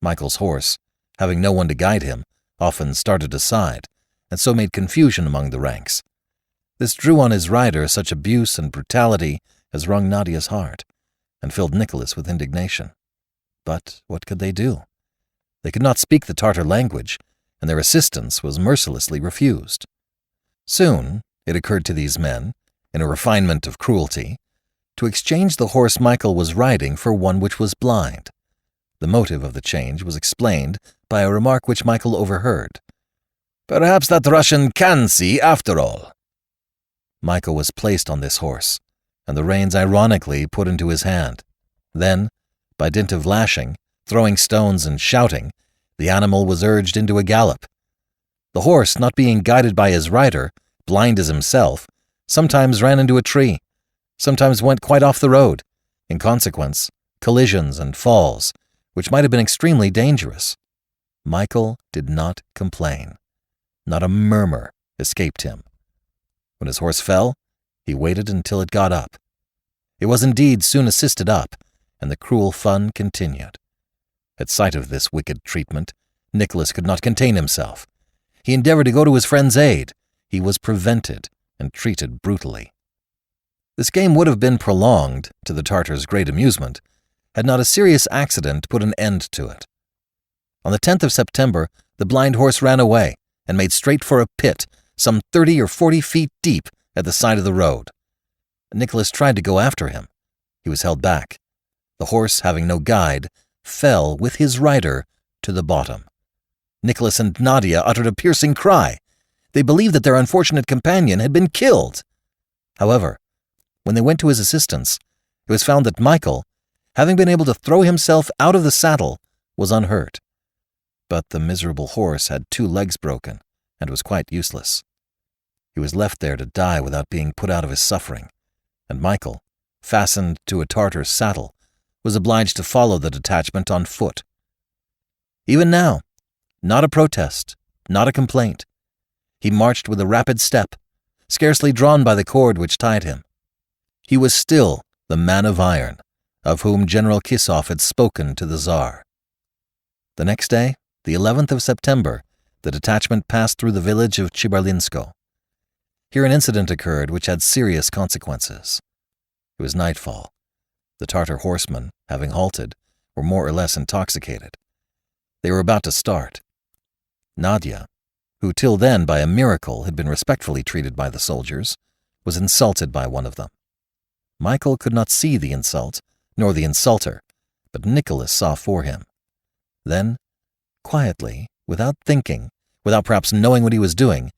Michael's horse, having no one to guide him, often started aside, and so made confusion among the ranks. This drew on his rider such abuse and brutality as wrung Nadia's heart, and filled Nicholas with indignation. But what could they do? They could not speak the Tartar language, and their assistance was mercilessly refused. Soon it occurred to these men, in a refinement of cruelty, to exchange the horse Michael was riding for one which was blind. The motive of the change was explained by a remark which Michael overheard. "Perhaps that Russian can see after all." Michael was placed on this horse, and the reins ironically put into his hand. Then, by dint of lashing, throwing stones and shouting, the animal was urged into a gallop. The horse, not being guided by his rider, blind as himself, sometimes ran into a tree, sometimes went quite off the road. In consequence, collisions and falls, which might have been extremely dangerous. Michael did not complain. Not a murmur escaped him. When his horse fell, he waited until it got up. It was indeed soon assisted up, and the cruel fun continued. At sight of this wicked treatment, Nicholas could not contain himself. He endeavored to go to his friend's aid. He was prevented and treated brutally. This game would have been prolonged, to the Tartar's great amusement, had not a serious accident put an end to it. On the 10th of September, the blind horse ran away and made straight for a pit, some 30 or 40 feet deep at the side of the road. Nicholas tried to go after him. He was held back. The horse, having no guide, fell with his rider to the bottom. Nicholas and Nadia uttered a piercing cry. They believed that their unfortunate companion had been killed. However, when they went to his assistance, it was found that Michael, having been able to throw himself out of the saddle, was unhurt. But the miserable horse had 2 legs broken and was quite useless. He was left there to die without being put out of his suffering, and Michael, fastened to a Tartar's saddle, was obliged to follow the detachment on foot. Even now, not a protest, not a complaint. He marched with a rapid step, scarcely drawn by the cord which tied him. He was still the man of iron, of whom General Kisov had spoken to the Tsar. The next day, the 11th of September, the detachment passed through the village of Chibarlinsko. Here an incident occurred which had serious consequences. It was nightfall. The Tartar horsemen, having halted, were more or less intoxicated. They were about to start. Nadia, who till then by a miracle had been respectfully treated by the soldiers, was insulted by one of them. Michael could not see the insult, nor the insulter, but Nicholas saw for him. Then, quietly, without thinking, without perhaps knowing what he was doing,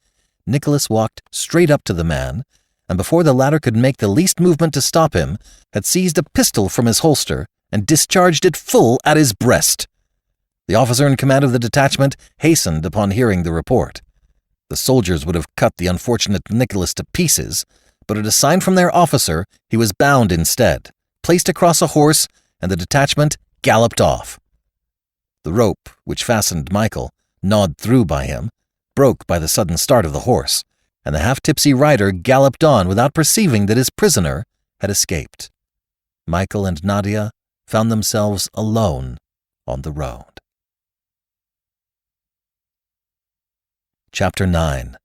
Nicholas walked straight up to the man, and before the latter could make the least movement to stop him, had seized a pistol from his holster and discharged it full at his breast. The officer in command of the detachment hastened upon hearing the report. The soldiers would have cut the unfortunate Nicholas to pieces, but at a sign from their officer, he was bound instead, placed across a horse, and the detachment galloped off. The rope, which fastened Michael, gnawed through by him, broke by the sudden start of the horse, and the half-tipsy rider galloped on without perceiving that his prisoner had escaped. Michael and Nadia found themselves alone on the road. Chapter 9.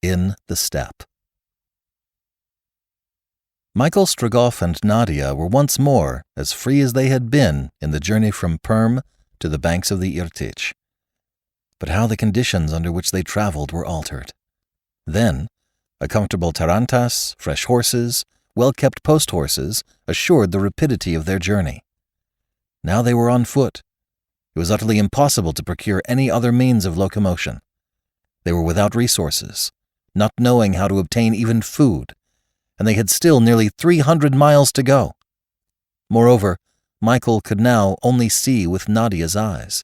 In the Steppe. Michael, Strogoff, and Nadia were once more as free as they had been in the journey from Perm to the banks of the Irtych. But how the conditions under which they traveled were altered. Then, a comfortable tarantass, fresh horses, well-kept post-horses assured the rapidity of their journey. Now they were on foot. It was utterly impossible to procure any other means of locomotion. They were without resources, not knowing how to obtain even food, and they had still nearly 300 miles to go. Moreover, Michael could now only see with Nadia's eyes.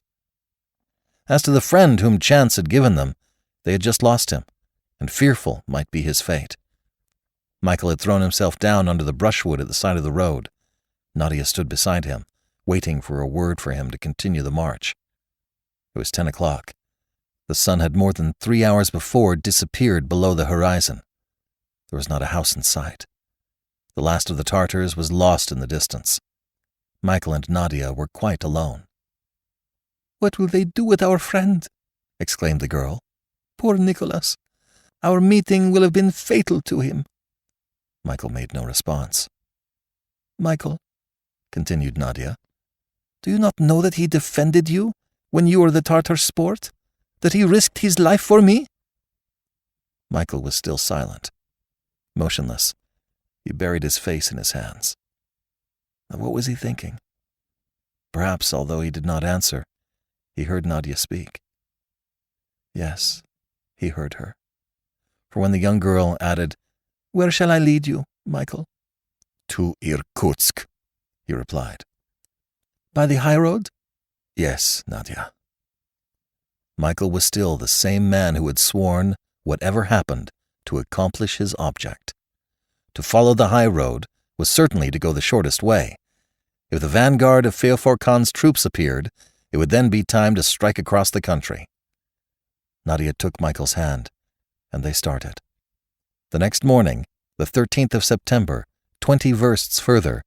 As to the friend whom chance had given them, they had just lost him, and fearful might be his fate. Michael had thrown himself down under the brushwood at the side of the road. Nadia stood beside him, waiting for a word for him to continue the march. It was 10 o'clock. The sun had more than 3 hours before disappeared below the horizon. There was not a house in sight. The last of the Tartars was lost in the distance. Michael and Nadia were quite alone. "What will they do with our friend?" exclaimed the girl. "Poor Nicholas! Our meeting will have been fatal to him." Michael made no response. "Michael," continued Nadia, "do you not know that he defended you when you were the Tartar sport? That he risked his life for me?" Michael was still silent. Motionless, he buried his face in his hands. Now, what was he thinking? Perhaps, although he did not answer, he heard Nadia speak. Yes, he heard her. For when the young girl added, "Where shall I lead you, Michael?" "To Irkutsk," he replied. "By the high road?" "Yes, Nadia." Michael was still the same man who had sworn, whatever happened, to accomplish his object. To follow the high road was certainly to go the shortest way. If the vanguard of Feofar Khan's troops appeared, it would then be time to strike across the country. Nadia took Michael's hand, and they started. The next morning, the 13th of September, 20 versts further,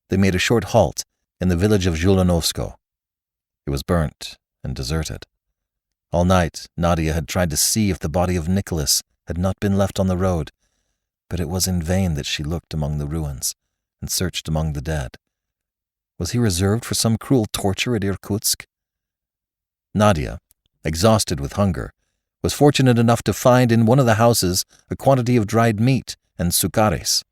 they made a short halt in the village of Zhulanovsko. It was burnt and deserted. All night, Nadia had tried to see if the body of Nicholas had not been left on the road, but it was in vain that she looked among the ruins and searched among the dead. Was he reserved for some cruel torture at Irkutsk? Nadia, exhausted with hunger, was fortunate enough to find in one of the houses a quantity of dried meat and sukaris,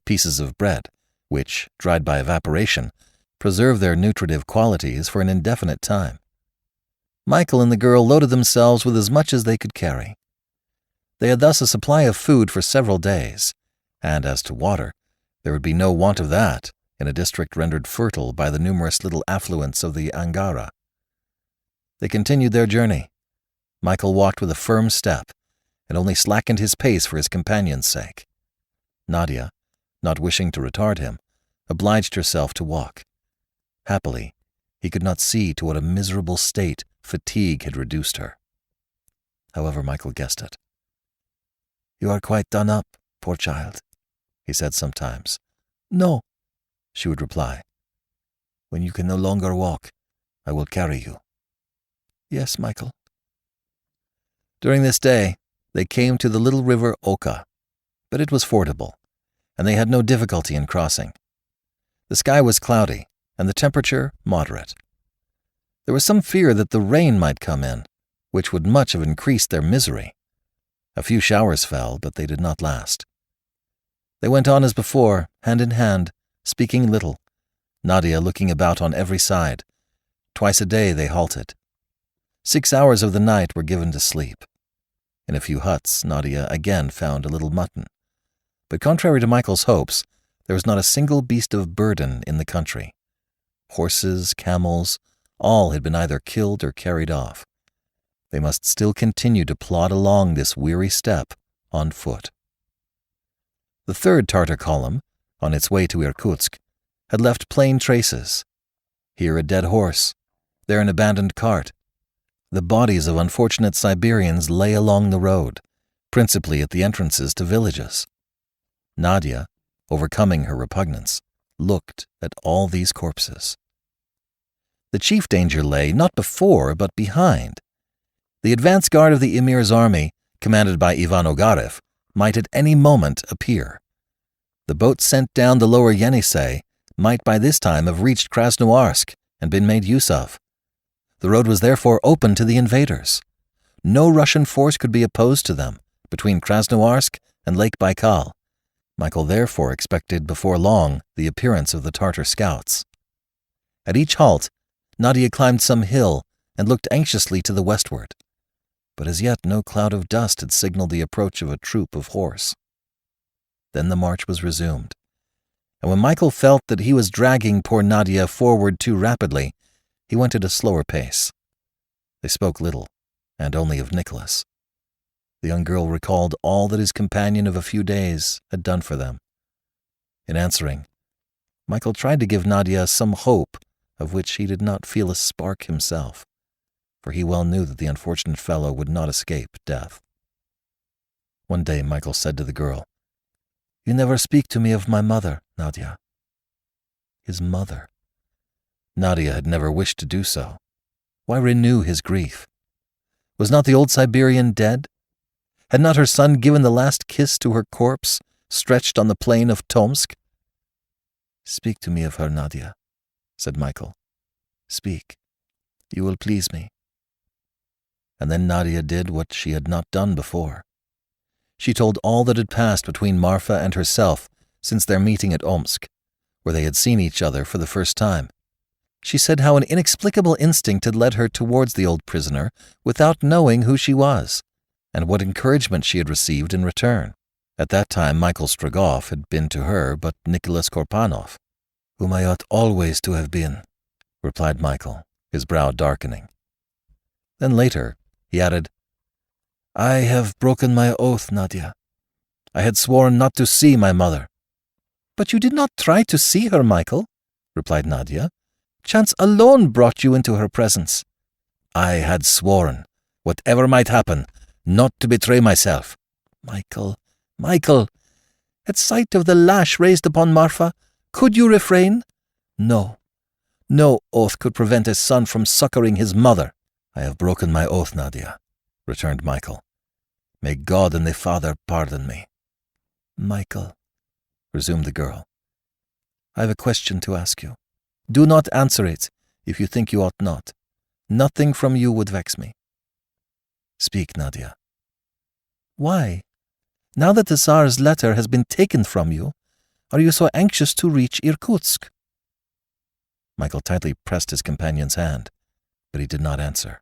pieces of bread, which, dried by evaporation, preserve their nutritive qualities for an indefinite time. Michael and the girl loaded themselves with as much as they could carry. They had thus a supply of food for several days, and as to water, there would be no want of that in a district rendered fertile by the numerous little affluents of the Angara. They continued their journey. Michael walked with a firm step, and only slackened his pace for his companion's sake. Nadia, not wishing to retard him, obliged herself to walk. Happily, he could not see to what a miserable state fatigue had reduced her. However, Michael guessed it. "You are quite done up, poor child," he said sometimes. "No," she would reply. "When you can no longer walk, I will carry you." "Yes, Michael." During this day, they came to the little river Oka, but it was fordable, and they had no difficulty in crossing. The sky was cloudy, and the temperature moderate. There was some fear that the rain might come in, which would much have increased their misery. A few showers fell, but they did not last. They went on as before, hand in hand, speaking little, Nadia looking about on every side. Twice a day they halted. 6 hours of the night were given to sleep. In a few huts, Nadia again found a little mutton. But contrary to Michael's hopes, there was not a single beast of burden in the country. Horses, camels, all had been either killed or carried off. They must still continue to plod along this weary steppe on foot. The third Tartar column, on its way to Irkutsk, had left plain traces. Here a dead horse, there an abandoned cart. The bodies of unfortunate Siberians lay along the road, principally at the entrances to villages. Nadia, overcoming her repugnance, looked at all these corpses. The chief danger lay not before but behind. The advance guard of the Emir's army, commanded by Ivan Ogarev, might at any moment appear. The boat sent down the lower Yenisei might by this time have reached Krasnoyarsk and been made use of. The road was therefore open to the invaders. No Russian force could be opposed to them between Krasnoyarsk and Lake Baikal. Michael therefore expected before long the appearance of the Tartar scouts. At each halt, Nadia climbed some hill and looked anxiously to the westward. But as yet no cloud of dust had signaled the approach of a troop of horse. Then the march was resumed, and when Michael felt that he was dragging poor Nadia forward too rapidly, he went at a slower pace. They spoke little, and only of Nicholas. The young girl recalled all that his companion of a few days had done for them. In answering, Michael tried to give Nadia some hope of which he did not feel a spark himself, for he well knew that the unfortunate fellow would not escape death. One day Michael said to the girl, "You never speak to me of my mother, Nadia." His mother. Nadia had never wished to do so. Why renew his grief? Was not the old Siberian dead? Had not her son given the last kiss to her corpse, stretched on the plain of Tomsk? "Speak to me of her, Nadia," said Michael. "Speak. You will please me." And then Nadia did what she had not done before. She told all that had passed between Marfa and herself since their meeting at Omsk, where they had seen each other for the first time. She said how an inexplicable instinct had led her towards the old prisoner without knowing who she was, and what encouragement she had received in return. At that time Michael Strogoff had been to her but Nicholas Korpanov, "whom I ought always to have been," replied Michael, his brow darkening. Then later he added, "I have broken my oath, Nadia. I had sworn not to see my mother, "But you did not try to see her, Michael," replied Nadia. "Chance alone brought you into her presence." "I had sworn, whatever might happen, not to betray myself." Michael, at sight of the lash raised upon Marfa, could you refrain?" "No. No oath could prevent a son from succoring his mother." "I have broken my oath, Nadia," returned Michael. "May God and the Father pardon me." "Michael," resumed the girl, "I have a question to ask you. Do not answer it if you think you ought not. Nothing from you would vex me." "Speak, Nadia." "Why, now that the Tsar's letter has been taken from you, are you so anxious to reach Irkutsk?" Michael tightly pressed his companion's hand, but he did not answer.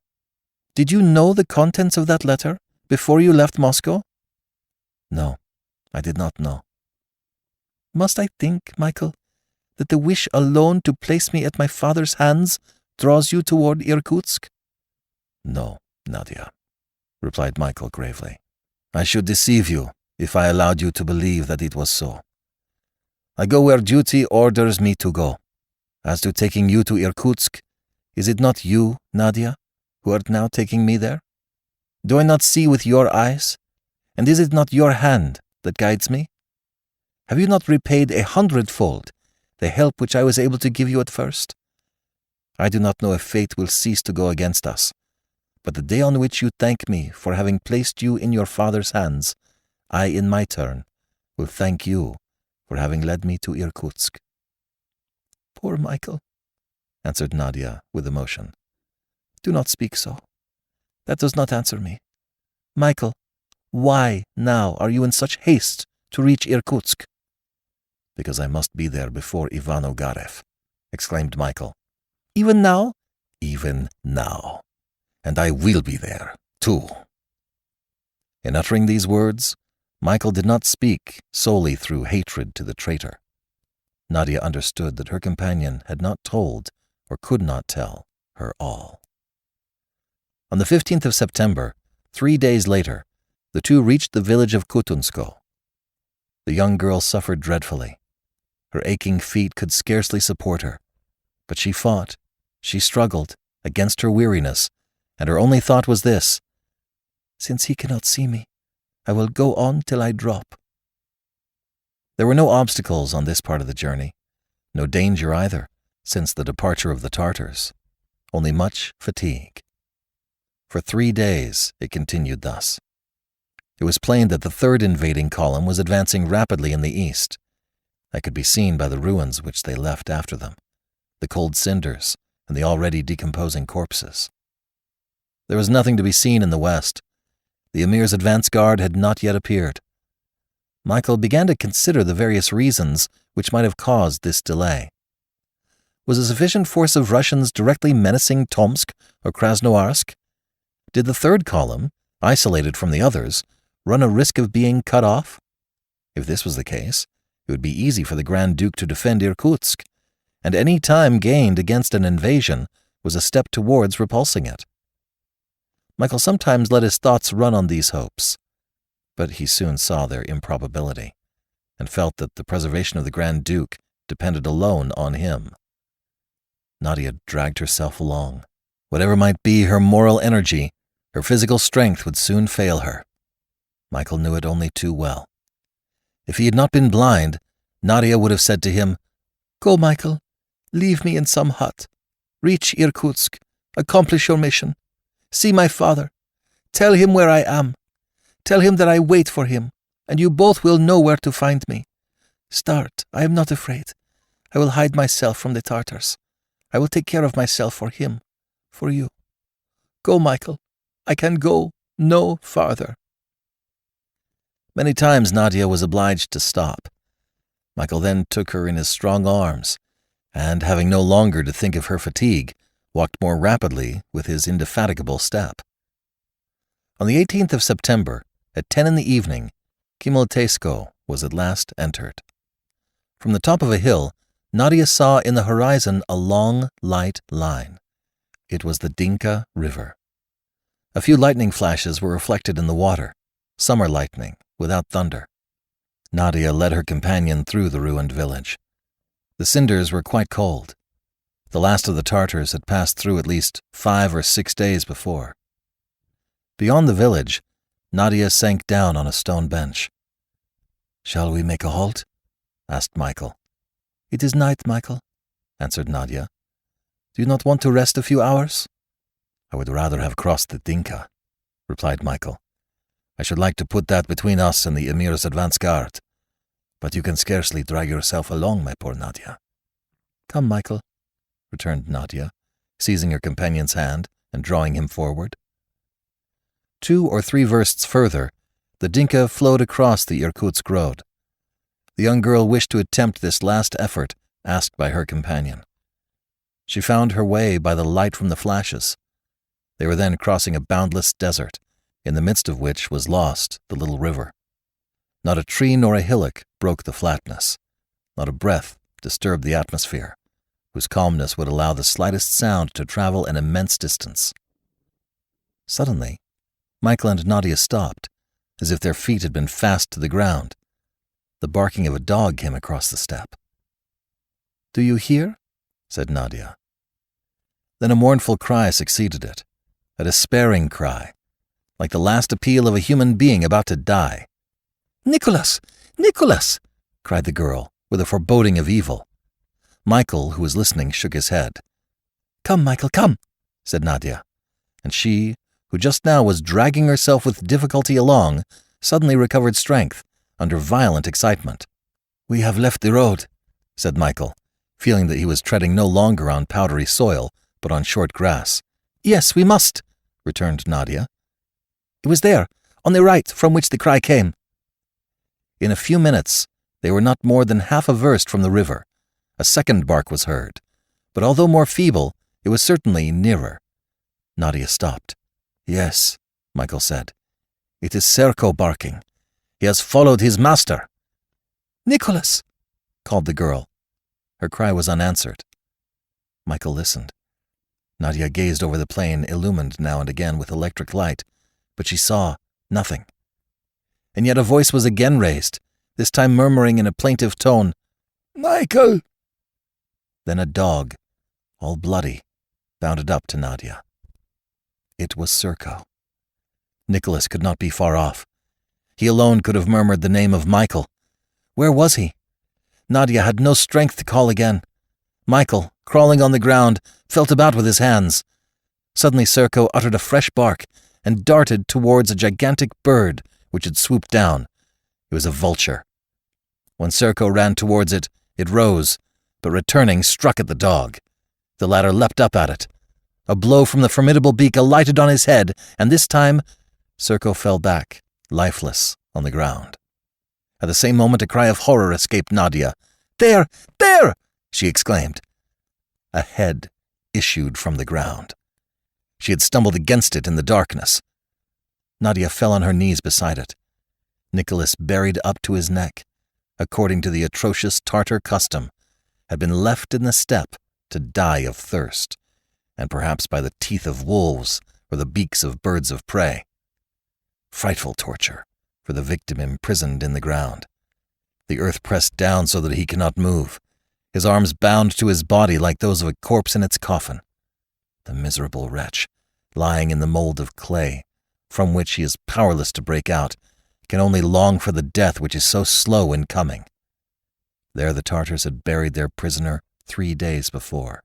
"Did you know the contents of that letter before you left Moscow?" "No, I did not know." "Must I think, Michael, that the wish alone to place me at my father's hands draws you toward Irkutsk?" "No, Nadia," replied Michael gravely. "I should deceive you if I allowed you to believe that it was so. I go where duty orders me to go. As to taking you to Irkutsk, is it not you, Nadia, who are now taking me there? Do I not see with your eyes? And is it not your hand that guides me? Have you not repaid 100-fold the help which I was able to give you at first? I do not know if fate will cease to go against us, but the day on which you thank me for having placed you in your father's hands, I, in my turn, will thank you for having led me to Irkutsk." "Poor Michael," answered Nadia with emotion. "Do not speak so. That does not answer me. Michael, why now are you in such haste to reach Irkutsk?" "Because I must be there before Ivano Garev," exclaimed Michael. "Even now?" "Even now. And I will be there, too." In uttering these words, Michael did not speak solely through hatred to the traitor. Nadia understood that her companion had not told, or could not tell, her all. On the 15th of September, 3 days later, the two reached the village of Kutunsko. The young girl suffered dreadfully. Her aching feet could scarcely support her, but she fought, she struggled, against her weariness, and her only thought was this: "Since he cannot see me, I will go on till I drop." There were no obstacles on this part of the journey, no danger either, since the departure of the Tartars, only much fatigue. For 3 days it continued thus. It was plain that the third invading column was advancing rapidly in the east. That could be seen by the ruins which they left after them, the cold cinders, and the already decomposing corpses. There was nothing to be seen in the west. The Emir's advance guard had not yet appeared. Michael began to consider the various reasons which might have caused this delay. Was a sufficient force of Russians directly menacing Tomsk or Krasnoyarsk? Did the third column, isolated from the others, run a risk of being cut off? If this was the case, it would be easy for the Grand Duke to defend Irkutsk, and any time gained against an invasion was a step towards repulsing it. Michael sometimes let his thoughts run on these hopes, but he soon saw their improbability, and felt that the preservation of the Grand Duke depended alone on him. Nadia dragged herself along. Whatever might be her moral energy, her physical strength would soon fail her. Michael knew it only too well. If he had not been blind, Nadia would have said to him, "Go, Michael, leave me in some hut. Reach Irkutsk, accomplish your mission. See my father. Tell him where I am. Tell him that I wait for him, and you both will know where to find me. Start, I am not afraid. I will hide myself from the Tartars. I will take care of myself for him, for you. Go, Michael. I can go no farther." Many times Nadia was obliged to stop. Michael then took her in his strong arms, and, having no longer to think of her fatigue, walked more rapidly with his indefatigable step. On the 18th of September, at 10 in the evening, Khmelnytsko was at last entered. From the top of a hill, Nadia saw in the horizon a long, light line. It was the Dinka River. A few lightning flashes were reflected in the water, summer lightning, without thunder. Nadia led her companion through the ruined village. The cinders were quite cold. The last of the Tartars had passed through at least 5 or 6 days before. Beyond the village, Nadia sank down on a stone bench. "Shall we make a halt?" asked Michael. "It is night, Michael," answered Nadia. "Do you not want to rest a few hours?" "I would rather have crossed the Dinka," replied Michael. "I should like to put that between us and the Emir's advance guard. But you can scarcely drag yourself along, my poor Nadia." "Come, Michael," returned Nadia, seizing her companion's hand and drawing him forward. 2 or 3 versts further, the Dinka flowed across the Irkutsk road. The young girl wished to attempt this last effort asked by her companion. She found her way by the light from the flashes. They were then crossing a boundless desert, in the midst of which was lost the little river. Not a tree nor a hillock broke the flatness. Not a breath disturbed the atmosphere, whose calmness would allow the slightest sound to travel an immense distance. Suddenly, Michael and Nadia stopped, as if their feet had been fast to the ground. The barking of a dog came across the steppe. "Do you hear?" said Nadia. Then a mournful cry succeeded it, a despairing cry, like the last appeal of a human being about to die. "Nicholas! Nicholas!" cried the girl, with a foreboding of evil. Michael, who was listening, shook his head. "Come, Michael, come," said Nadia, and she, who just now was dragging herself with difficulty along, suddenly recovered strength, under violent excitement. "We have left the road," said Michael, feeling that he was treading no longer on powdery soil, but on short grass. "Yes, we must," returned Nadia. "It was there, on the right, from which the cry came." In a few minutes, they were not more than half a verst from the river. A second bark was heard, but although more feeble, it was certainly nearer. Nadia stopped. "Yes," Michael said. "It is Serko barking. He has followed his master." "Nicholas!" called the girl. Her cry was unanswered. Michael listened. Nadia gazed over the plain, illumined now and again with electric light, but she saw nothing. And yet a voice was again raised, this time murmuring in a plaintive tone, "Michael!" Then a dog, all bloody, bounded up to Nadia. It was Serko. Nicholas could not be far off. He alone could have murmured the name of Michael. Where was he? Nadia had no strength to call again. Michael, crawling on the ground, felt about with his hands. Suddenly Serko uttered a fresh bark and darted towards a gigantic bird which had swooped down. It was a vulture. When Serko ran towards it, it rose, but returning struck at the dog. The latter leapt up at it. A blow from the formidable beak alighted on his head, and this time Serko fell back, lifeless, on the ground. At the same moment a cry of horror escaped Nadia. "There! There!" she exclaimed. A head issued from the ground. She had stumbled against it in the darkness. Nadia fell on her knees beside it. Nicholas, buried up to his neck, according to the atrocious Tartar custom, had been left in the steppe to die of thirst, and perhaps by the teeth of wolves or the beaks of birds of prey. Frightful torture for the victim imprisoned in the ground. The earth pressed down so that he cannot move, his arms bound to his body like those of a corpse in its coffin. The miserable wretch, lying in the mold of clay, from which he is powerless to break out, can only long for the death which is so slow in coming. There the Tartars had buried their prisoner 3 days before.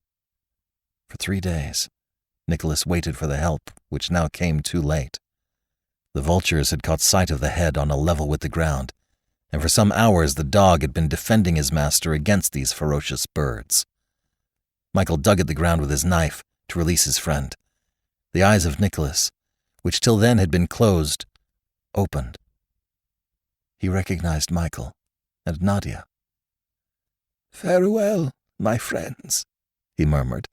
For 3 days, Nicholas waited for the help which now came too late. The vultures had caught sight of the head on a level with the ground, and for some hours the dog had been defending his master against these ferocious birds. Michael dug at the ground with his knife to release his friend. The eyes of Nicholas, which till then had been closed, opened. He recognized Michael and Nadia. "Farewell, my friends," he murmured.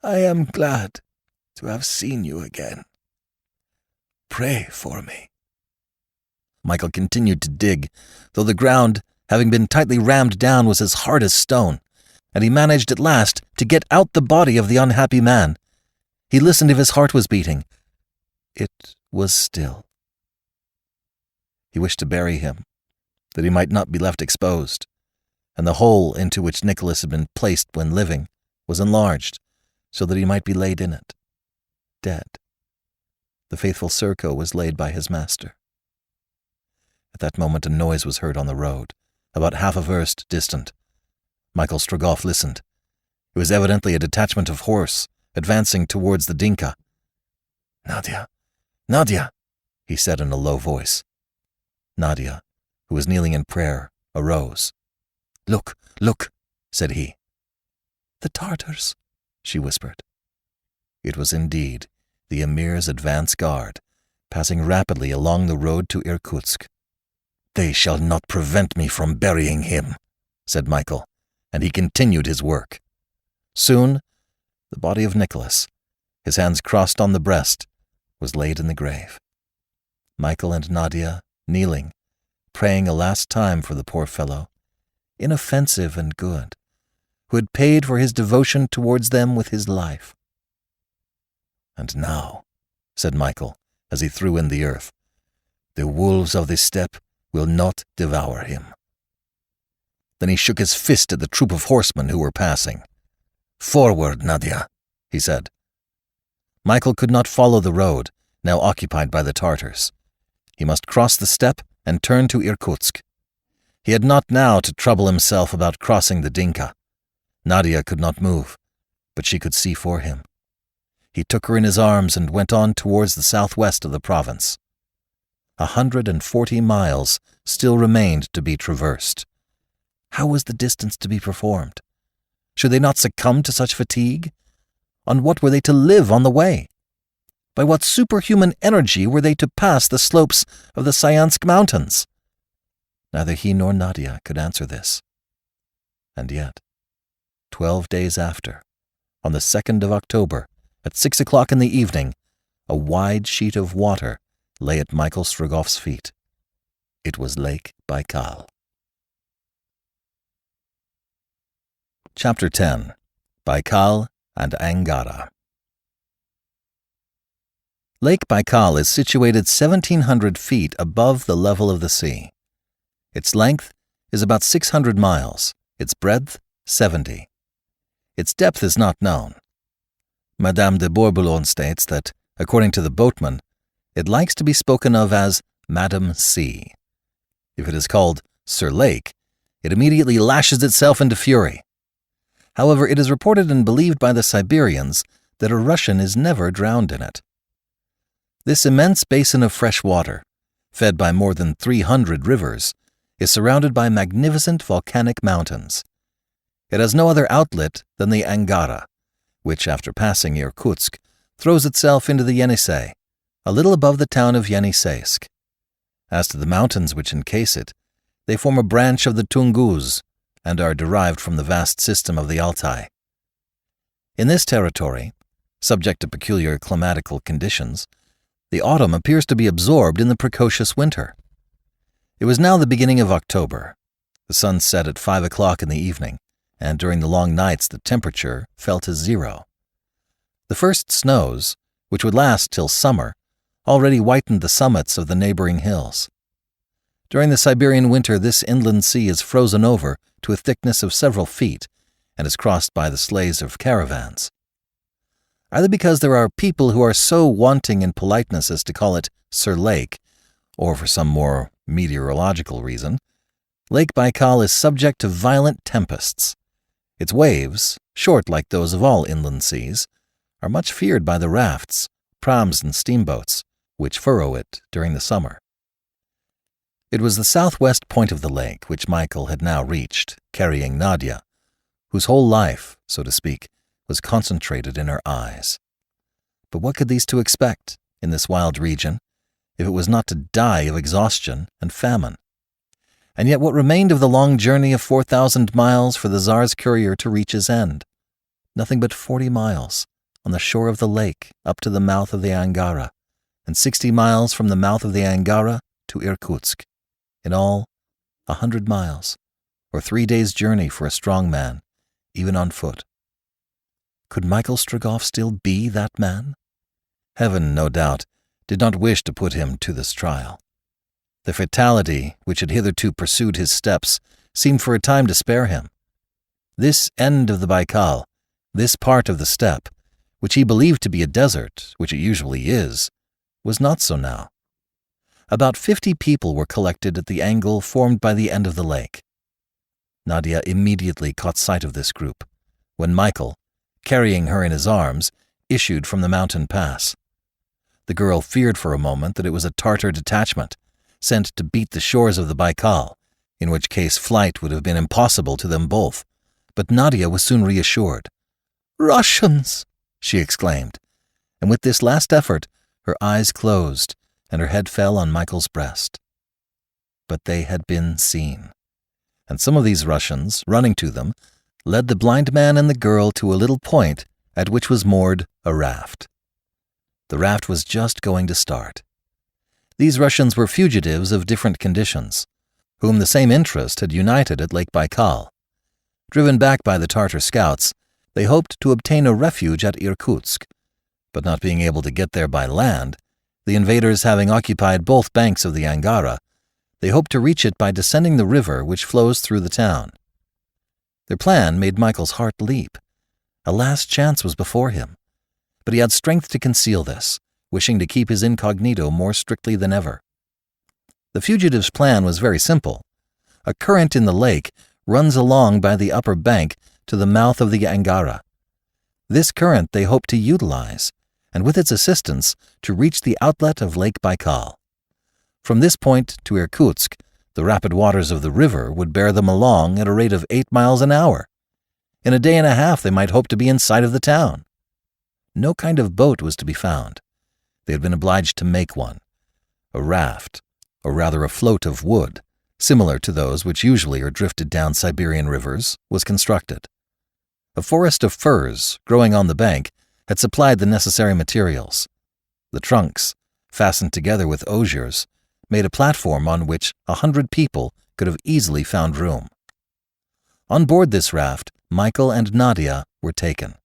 "I am glad to have seen you again. Pray for me." Michael continued to dig, though the ground, having been tightly rammed down, was as hard as stone, and he managed at last to get out the body of the unhappy man. He listened if his heart was beating. It was still. He wished to bury him, that he might not be left exposed, and the hole into which Nicholas had been placed when living was enlarged so that he might be laid in it, dead. The faithful Serko was laid by his master. At that moment a noise was heard on the road, about half a verst distant. Michael Strogoff listened. It was evidently a detachment of horse advancing towards the Dinka. "Nadia! Nadia!" he said in a low voice. Nadia, who was kneeling in prayer, arose. "Look, look," said he. "The Tartars," she whispered. It was indeed the Emir's advance guard, passing rapidly along the road to Irkutsk. "They shall not prevent me from burying him," said Michael, and he continued his work. Soon, the body of Nicholas, his hands crossed on the breast, was laid in the grave. Michael and Nadia, kneeling, praying a last time for the poor fellow, inoffensive and good, who had paid for his devotion towards them with his life. "And now," said Michael, as he threw in the earth, "the wolves of the steppe will not devour him." Then he shook his fist at the troop of horsemen who were passing. "Forward, Nadia," he said. Michael could not follow the road, now occupied by the Tartars. He must cross the steppe and turn to Irkutsk. He had not now to trouble himself about crossing the Dinka. Nadia could not move, but she could see for him. He took her in his arms and went on towards the southwest of the province. 140 miles still remained to be traversed. How was the distance to be performed? Should they not succumb to such fatigue? On what were they to live on the way? By what superhuman energy were they to pass the slopes of the Syansk Mountains? Neither he nor Nadia could answer this. And yet, 12 days after, on the 2nd of October, at 6 o'clock in the evening, a wide sheet of water lay at Michael Strogoff's feet. It was Lake Baikal. Chapter 10. Baikal and Angara. Lake Baikal is situated 1,700 feet above the level of the sea. Its length is about 600 miles, its breadth 70. Its depth is not known. Madame de Bourboulon states that, according to the boatman, it likes to be spoken of as Madame Sea. If it is called Sir Lake, it immediately lashes itself into fury. However, it is reported and believed by the Siberians that a Russian is never drowned in it. This immense basin of fresh water, fed by more than 300 rivers, is surrounded by magnificent volcanic mountains. It has no other outlet than the Angara, which, after passing Irkutsk, throws itself into the Yenisei, a little above the town of Yeniseisk. As to the mountains which encase it, they form a branch of the Tunguz and are derived from the vast system of the Altai. In this territory, subject to peculiar climatical conditions, the autumn appears to be absorbed in the precocious winter. It was now the beginning of October. The sun set at 5 o'clock in the evening, and during the long nights the temperature fell to 0. The first snows, which would last till summer, already whitened the summits of the neighboring hills. During the Siberian winter this inland sea is frozen over to a thickness of several feet and is crossed by the sleighs of caravans. Either because there are people who are so wanting in politeness as to call it Sir Lake, or for some more meteorological reason, Lake Baikal is subject to violent tempests. Its waves, short like those of all inland seas, are much feared by the rafts, prams and steamboats, which furrow it during the summer. It was the southwest point of the lake which Michael had now reached, carrying Nadia, whose whole life, so to speak, was concentrated in her eyes. But what could these two expect, in this wild region, if it was not to die of exhaustion and famine? And yet what remained of the long journey of 4,000 miles for the Tsar's courier to reach his end? Nothing but 40 miles, on the shore of the lake, up to the mouth of the Angara, and 60 miles from the mouth of the Angara to Irkutsk. In all, 100 miles, or 3 days' journey for a strong man, even on foot. Could Michael Strogoff still be that man? Heaven, no doubt, did not wish to put him to this trial. The fatality which had hitherto pursued his steps seemed for a time to spare him. This end of the Baikal, this part of the steppe, which he believed to be a desert, which it usually is, was not so now. About 50 people were collected at the angle formed by the end of the lake. Nadia immediately caught sight of this group, when Michael, carrying her in his arms, issued from the mountain pass. The girl feared for a moment that it was a Tartar detachment, sent to beat the shores of the Baikal, in which case flight would have been impossible to them both, but Nadia was soon reassured. "Russians!" she exclaimed, and with this last effort her eyes closed and her head fell on Michael's breast. But they had been seen, and some of these Russians, running to them, led the blind man and the girl to a little point at which was moored a raft. The raft was just going to start. These Russians were fugitives of different conditions, whom the same interest had united at Lake Baikal. Driven back by the Tartar scouts, they hoped to obtain a refuge at Irkutsk, but not being able to get there by land, the invaders having occupied both banks of the Angara, they hoped to reach it by descending the river which flows through the town. Their plan made Michael's heart leap. A last chance was before him, but he had strength to conceal this, wishing to keep his incognito more strictly than ever. The fugitives' plan was very simple. A current in the lake runs along by the upper bank to the mouth of the Angara. This current they hoped to utilize, and with its assistance to reach the outlet of Lake Baikal. From this point to Irkutsk, the rapid waters of the river would bear them along at a rate of 8 miles an hour. In a day and a half they might hope to be in sight of the town. No kind of boat was to be found. They had been obliged to make one. A raft, or rather a float of wood, similar to those which usually are drifted down Siberian rivers, was constructed. A forest of firs growing on the bank had supplied the necessary materials. The trunks, fastened together with osiers, made a platform on which 100 people could have easily found room. On board this raft, Michael and Nadia were taken.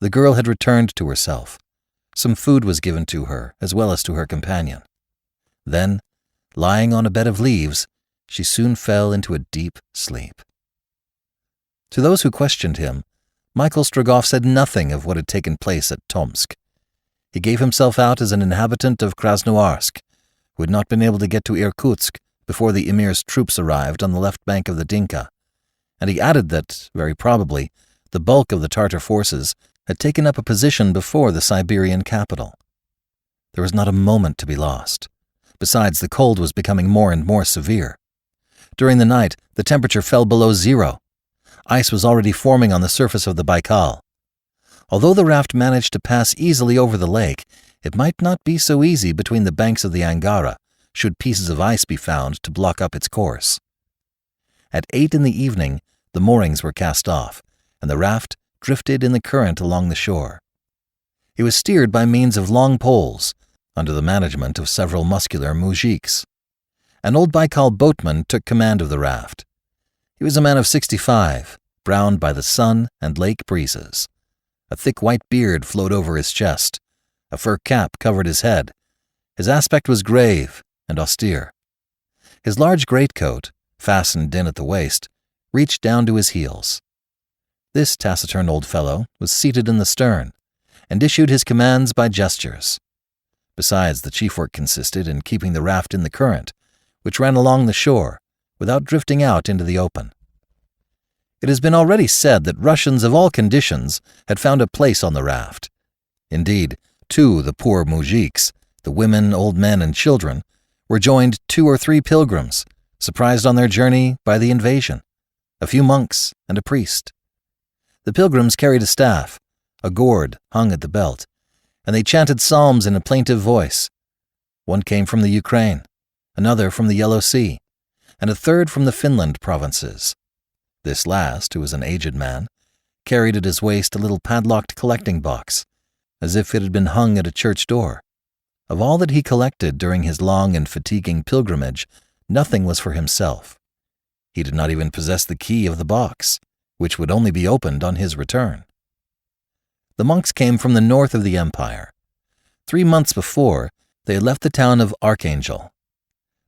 The girl had returned to herself. Some food was given to her as well as to her companion. Then, lying on a bed of leaves, she soon fell into a deep sleep. To those who questioned him, Michael Strogoff said nothing of what had taken place at Tomsk. He gave himself out as an inhabitant of Krasnoyarsk, who had not been able to get to Irkutsk before the emir's troops arrived on the left bank of the Dinka, and he added that, very probably, the bulk of the Tartar forces had taken up a position before the Siberian capital. There was not a moment to be lost. Besides, the cold was becoming more and more severe. During the night, the temperature fell below 0. Ice was already forming on the surface of the Baikal. Although the raft managed to pass easily over the lake, it might not be so easy between the banks of the Angara, should pieces of ice be found to block up its course. At 8 in the evening, the moorings were cast off, and the raft drifted in the current along the shore. It was steered by means of long poles, under the management of several muscular moujiks. An old Baikal boatman took command of the raft. He was a man of 65, browned by the sun and lake breezes. A thick white beard flowed over his chest. A fur cap covered his head. His aspect was grave and austere. His large greatcoat, fastened in at the waist, reached down to his heels. This taciturn old fellow was seated in the stern, and issued his commands by gestures. Besides, the chief work consisted in keeping the raft in the current, which ran along the shore, without drifting out into the open. It has been already said that Russians of all conditions had found a place on the raft. Indeed, to the poor moujiks, the women, old men, and children, were joined 2 or 3 pilgrims, surprised on their journey by the invasion, a few monks, and a priest. The pilgrims carried a staff, a gourd hung at the belt, and they chanted psalms in a plaintive voice. One came from the Ukraine, another from the Yellow Sea, and a third from the Finland provinces. This last, who was an aged man, carried at his waist a little padlocked collecting box, as if it had been hung at a church door. Of all that he collected during his long and fatiguing pilgrimage, nothing was for himself. He did not even possess the key of the box, which would only be opened on his return. The monks came from the north of the empire. 3 months before, they had left the town of Archangel.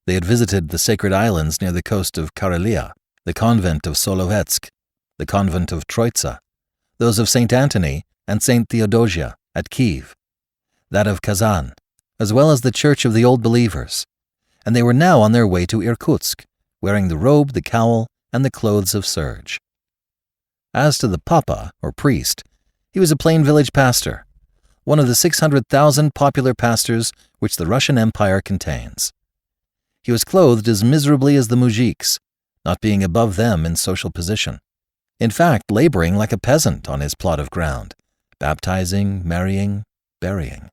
They had visited the sacred islands near the coast of Karelia, the convent of Solovetsk, the convent of Troitsa, those of St. Antony and St. Theodosia at Kiev, that of Kazan, as well as the Church of the Old Believers, and they were now on their way to Irkutsk, wearing the robe, the cowl, and the clothes of serge. As to the Papa, or priest, he was a plain village pastor, one of the 600,000 popular pastors which the Russian Empire contains. He was clothed as miserably as the moujiks, not being above them in social position. In fact, laboring like a peasant on his plot of ground, baptizing, marrying, burying.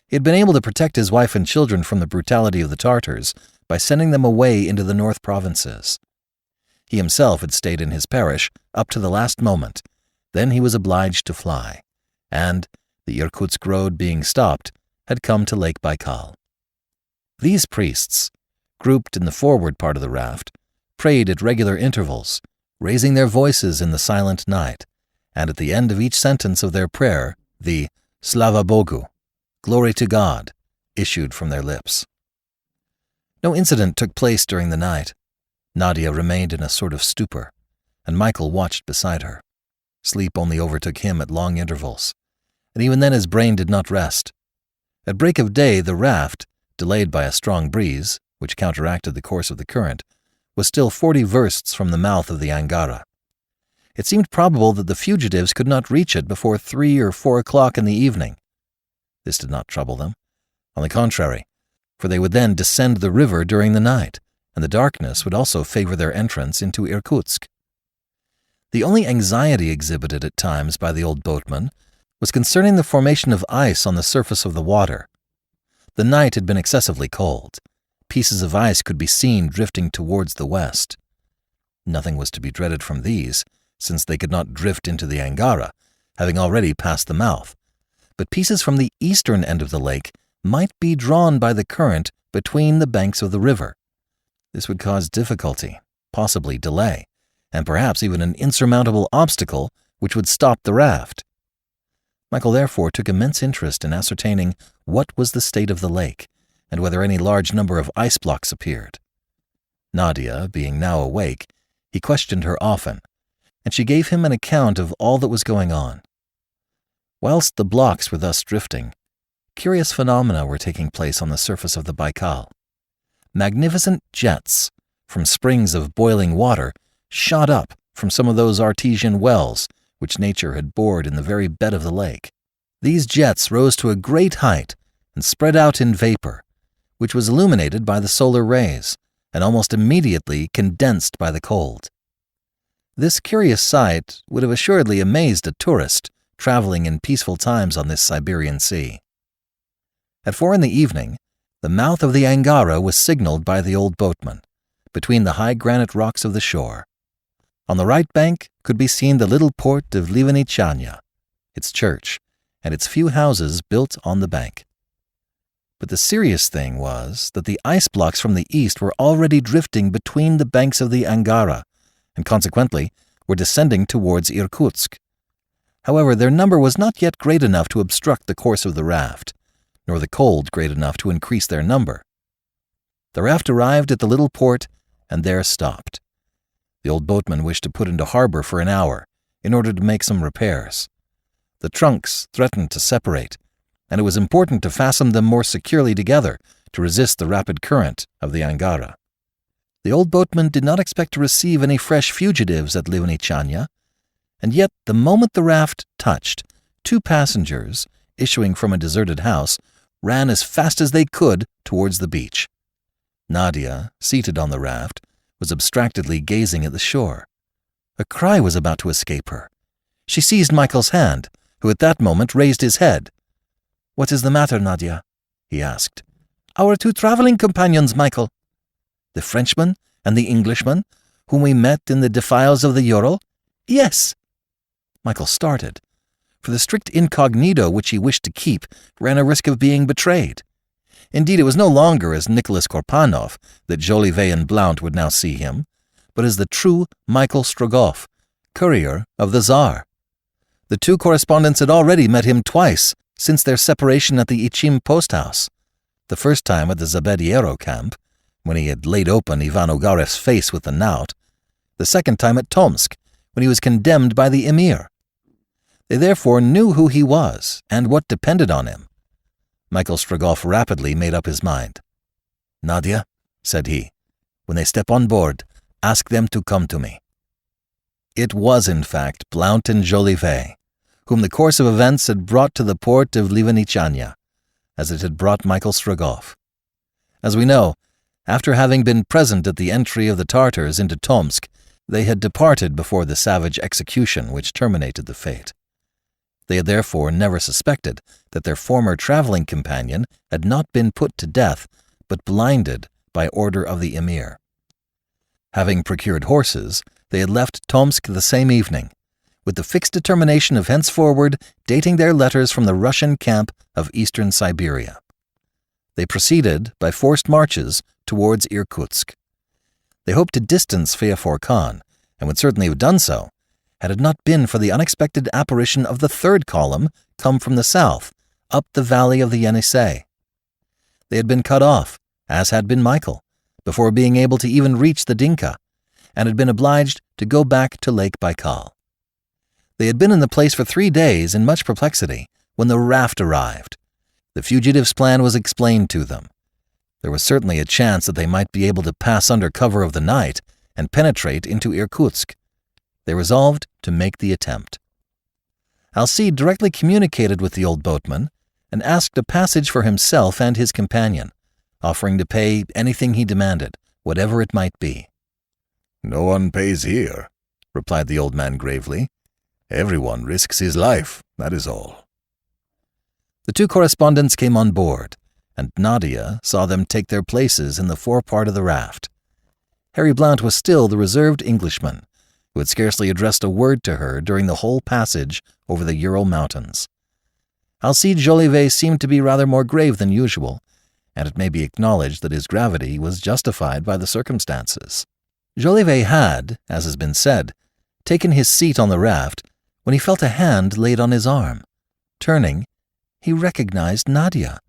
He had been able to protect his wife and children from the brutality of the Tartars by sending them away into the north provinces. He himself had stayed in his parish up to the last moment. Then he was obliged to fly, and, the Irkutsk road being stopped, had come to Lake Baikal. These priests, grouped in the forward part of the raft, prayed at regular intervals, raising their voices in the silent night, and at the end of each sentence of their prayer, the Slava Bogu, glory to God, issued from their lips. No incident took place during the night. Nadia remained in a sort of stupor, and Michael watched beside her. Sleep only overtook him at long intervals, and even then his brain did not rest. At break of day, the raft, delayed by a strong breeze, which counteracted the course of the current, was still 40 versts from the mouth of the Angara. It seemed probable that the fugitives could not reach it before 3 or 4 o'clock in the evening. This did not trouble them. On the contrary, for they would then descend the river during the night, and the darkness would also favor their entrance into Irkutsk. The only anxiety exhibited at times by the old boatman was concerning the formation of ice on the surface of the water. The night had been excessively cold. Pieces of ice could be seen drifting towards the west. Nothing was to be dreaded from these, since they could not drift into the Angara, having already passed the mouth, but pieces from the eastern end of the lake might be drawn by the current between the banks of the river. This would cause difficulty, possibly delay, and perhaps even an insurmountable obstacle which would stop the raft. Michael therefore took immense interest in ascertaining what was the state of the lake, and whether any large number of ice blocks appeared. Nadia, being now awake, he questioned her often, and she gave him an account of all that was going on. Whilst the blocks were thus drifting, curious phenomena were taking place on the surface of the Baikal. Magnificent jets from springs of boiling water shot up from some of those artesian wells which nature had bored in the very bed of the lake. These jets rose to a great height and spread out in vapor, which was illuminated by the solar rays and almost immediately condensed by the cold. This curious sight would have assuredly amazed a tourist traveling in peaceful times on this Siberian sea. At 4 in the evening, the mouth of the Angara was signaled by the old boatman, between the high granite rocks of the shore. On the right bank could be seen the little port of Livenichanya, its church, and its few houses built on the bank. But the serious thing was that the ice blocks from the east were already drifting between the banks of the Angara, and consequently were descending towards Irkutsk. However, their number was not yet great enough to obstruct the course of the raft, nor the cold great enough to increase their number. The raft arrived at the little port and there stopped. The old boatman wished to put into harbor for an hour in order to make some repairs. The trunks threatened to separate, and it was important to fasten them more securely together to resist the rapid current of the Angara. The old boatman did not expect to receive any fresh fugitives at Livenichanya, and yet the moment the raft touched, 2 passengers, issuing from a deserted house, ran as fast as they could towards the beach. Nadia, seated on the raft, was abstractedly gazing at the shore. A cry was about to escape her. She seized Michael's hand, who at that moment raised his head. "What is the matter, Nadia?" he asked. "Our 2 traveling companions, Michael." "The Frenchman and the Englishman, whom we met in the defiles of the Ural?" "Yes." Michael started, for the strict incognito which he wished to keep ran a risk of being betrayed. Indeed, it was no longer as Nicholas Korpanov that Jolivet and Blount would now see him, but as the true Michael Strogoff, courier of the Tsar. The 2 correspondents had already met him twice since their separation at the Ichim post house, the first time at the Zabediero camp, when he had laid open Ivan Ogareff's face with the knout, the second time at Tomsk, when he was condemned by the emir. They therefore knew who he was and what depended on him. Michael Strogoff rapidly made up his mind. "Nadia," said he, "when they step on board, ask them to come to me." It was, in fact, Blount and Jolivet, whom the course of events had brought to the port of Livenitchania, as it had brought Michael Strogoff. As we know, after having been present at the entry of the Tartars into Tomsk, they had departed before the savage execution which terminated the fate. They had therefore never suspected that their former traveling companion had not been put to death, but blinded by order of the emir. Having procured horses, they had left Tomsk the same evening, with the fixed determination of henceforward dating their letters from the Russian camp of eastern Siberia. They proceeded by forced marches towards Irkutsk. They hoped to distance Feofor Khan, and would certainly have done so, had it not been for the unexpected apparition of the third column come from the south, up the valley of the Yenisei. They had been cut off, as had been Michael, before being able to even reach the Dinka, and had been obliged to go back to Lake Baikal. They had been in the place for 3 days in much perplexity when the raft arrived. The fugitives' plan was explained to them. There was certainly a chance that they might be able to pass under cover of the night and penetrate into Irkutsk. They resolved to make the attempt. Alcide directly communicated with the old boatman and asked a passage for himself and his companion, offering to pay anything he demanded, whatever it might be. "No one pays here," replied the old man gravely. "Everyone risks his life, that is all." The two correspondents came on board, and Nadia saw them take their places in the forepart of the raft. Harry Blount was still the reserved Englishman, who had scarcely addressed a word to her during the whole passage over the Ural Mountains. Alcide Jolivet seemed to be rather more grave than usual, and it may be acknowledged that his gravity was justified by the circumstances. Jolivet had, as has been said, taken his seat on the raft when he felt a hand laid on his arm. Turning, he recognized Nadia,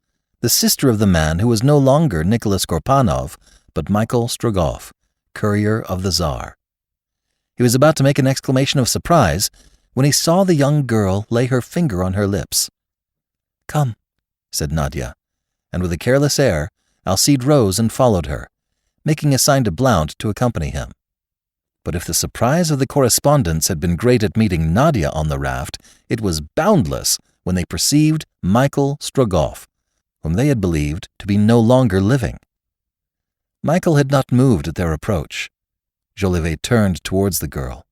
the sister of the man who was no longer Nicholas Korpanov, but Michael Strogoff, courier of the Tsar. He was about to make an exclamation of surprise when he saw the young girl lay her finger on her lips. "Come," said Nadia, and with a careless air, Alcide rose and followed her, making a sign to Blount to accompany him. But if the surprise of the correspondents had been great at meeting Nadia on the raft, it was boundless when they perceived Michael Strogoff, whom they had believed to be no longer living. Michael had not moved at their approach. Jolivet turned towards the girl.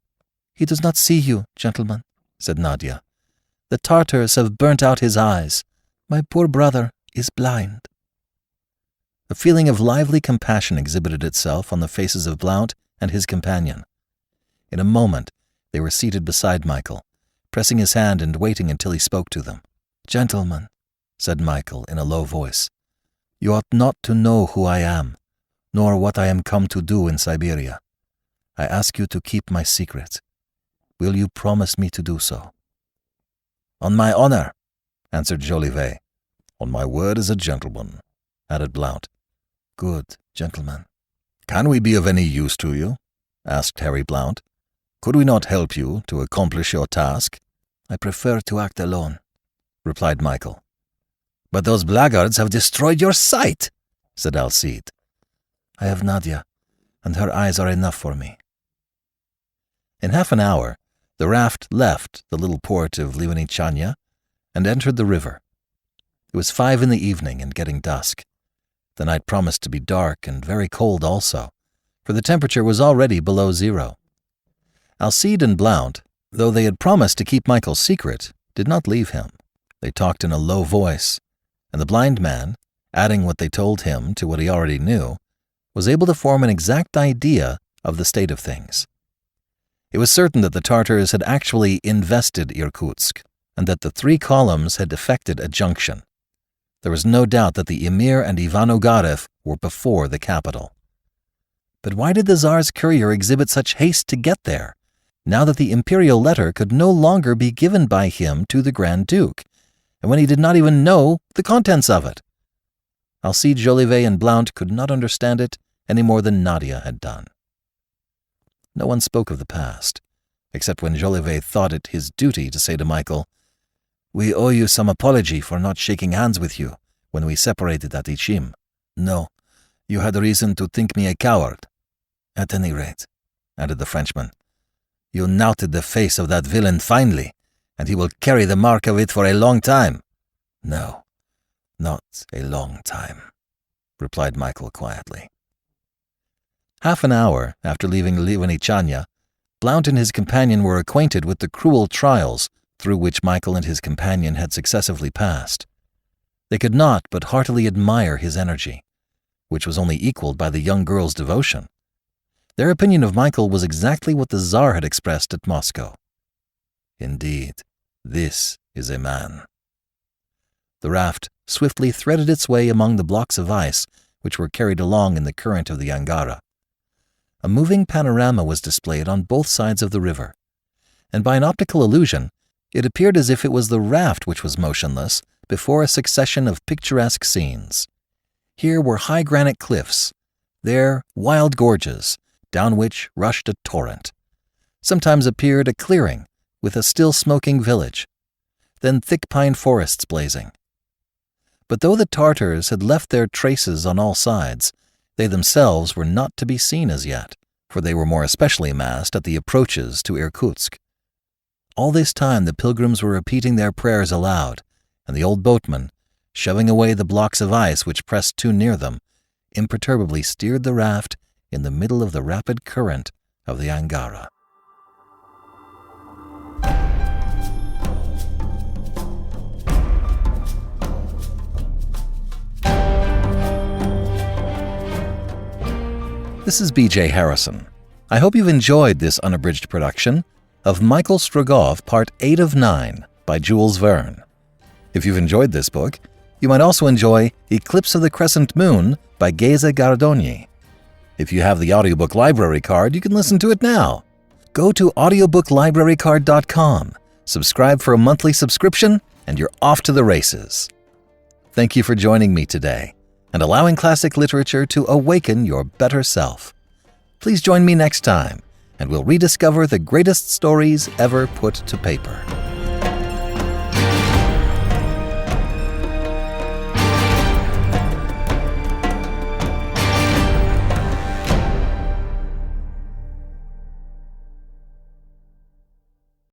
"He does not see you, gentlemen," said Nadia. "The Tartars have burnt out his eyes. My poor brother is blind." A feeling of lively compassion exhibited itself on the faces of Blount and his companion. In a moment, they were seated beside Michael, pressing his hand and waiting until he spoke to them. "Gentlemen," said Michael in a low voice, "you ought not to know who I am, nor what I am come to do in Siberia. I ask you to keep my secret. Will you promise me to do so?" "On my honor," answered Jolivet. "On my word as a gentleman," added Blount. "Good, gentlemen." "Can we be of any use to you?" asked Harry Blount. "Could we not help you to accomplish your task?" "I prefer to act alone," replied Michael. "But those blackguards have destroyed your sight," said Alcide. "I have Nadia, and her eyes are enough for me." In half an hour, the raft left the little port of Livenitchania and entered the river. It was 5 in the evening and getting dusk. The night promised to be dark and very cold also, for the temperature was already below 0. Alcide and Blount, though they had promised to keep Michael's secret, did not leave him. They talked in a low voice, and the blind man, adding what they told him to what he already knew, was able to form an exact idea of the state of things. It was certain that the Tartars had actually invested Irkutsk, and that the 3 columns had effected a junction. There was no doubt that the Emir and Ivan Ogareff were before the capital. But why did the Tsar's courier exhibit such haste to get there, now that the imperial letter could no longer be given by him to the Grand Duke, and when he did not even know the contents of it? Alcide Jolivet and Blount could not understand it any more than Nadia had done. No one spoke of the past, except when Jolivet thought it his duty to say to Michael, "We owe you some apology for not shaking hands with you when we separated at Ichim. No, you had reason to think me a coward. At any rate," added the Frenchman, "you knouted the face of that villain finely, and he will carry the mark of it for a long time." "No, not a long time," replied Michael quietly. Half an hour after leaving Livenichanya, Blount and his companion were acquainted with the cruel trials through which Michael and his companion had successively passed. They could not but heartily admire his energy, which was only equaled by the young girl's devotion. Their opinion of Michael was exactly what the Tsar had expressed at Moscow. "Indeed, this is a man." The raft swiftly threaded its way among the blocks of ice which were carried along in the current of the Angara. A moving panorama was displayed on both sides of the river, and by an optical illusion, it appeared as if it was the raft which was motionless before a succession of picturesque scenes. Here were high granite cliffs, there wild gorges, down which rushed a torrent. Sometimes appeared a clearing with a still smoking village, then thick pine forests blazing. But though the Tartars had left their traces on all sides, they themselves were not to be seen as yet, for they were more especially massed at the approaches to Irkutsk. All this time the pilgrims were repeating their prayers aloud, and the old boatman, shoving away the blocks of ice which pressed too near them, imperturbably steered the raft in the middle of the rapid current of the Angara. This is B.J. Harrison. I hope you've enjoyed this unabridged production of Michael Strogoff, Part 8 of 9 by Jules Verne. If you've enjoyed this book, you might also enjoy Eclipse of the Crescent Moon by Geza Gardoni. If you have the Audiobook Library Card, you can listen to it now. Go to audiobooklibrarycard.com, subscribe for a monthly subscription, and you're off to the races. Thank you for joining me today and allowing classic literature to awaken your better self. Please join me next time, and we'll rediscover the greatest stories ever put to paper.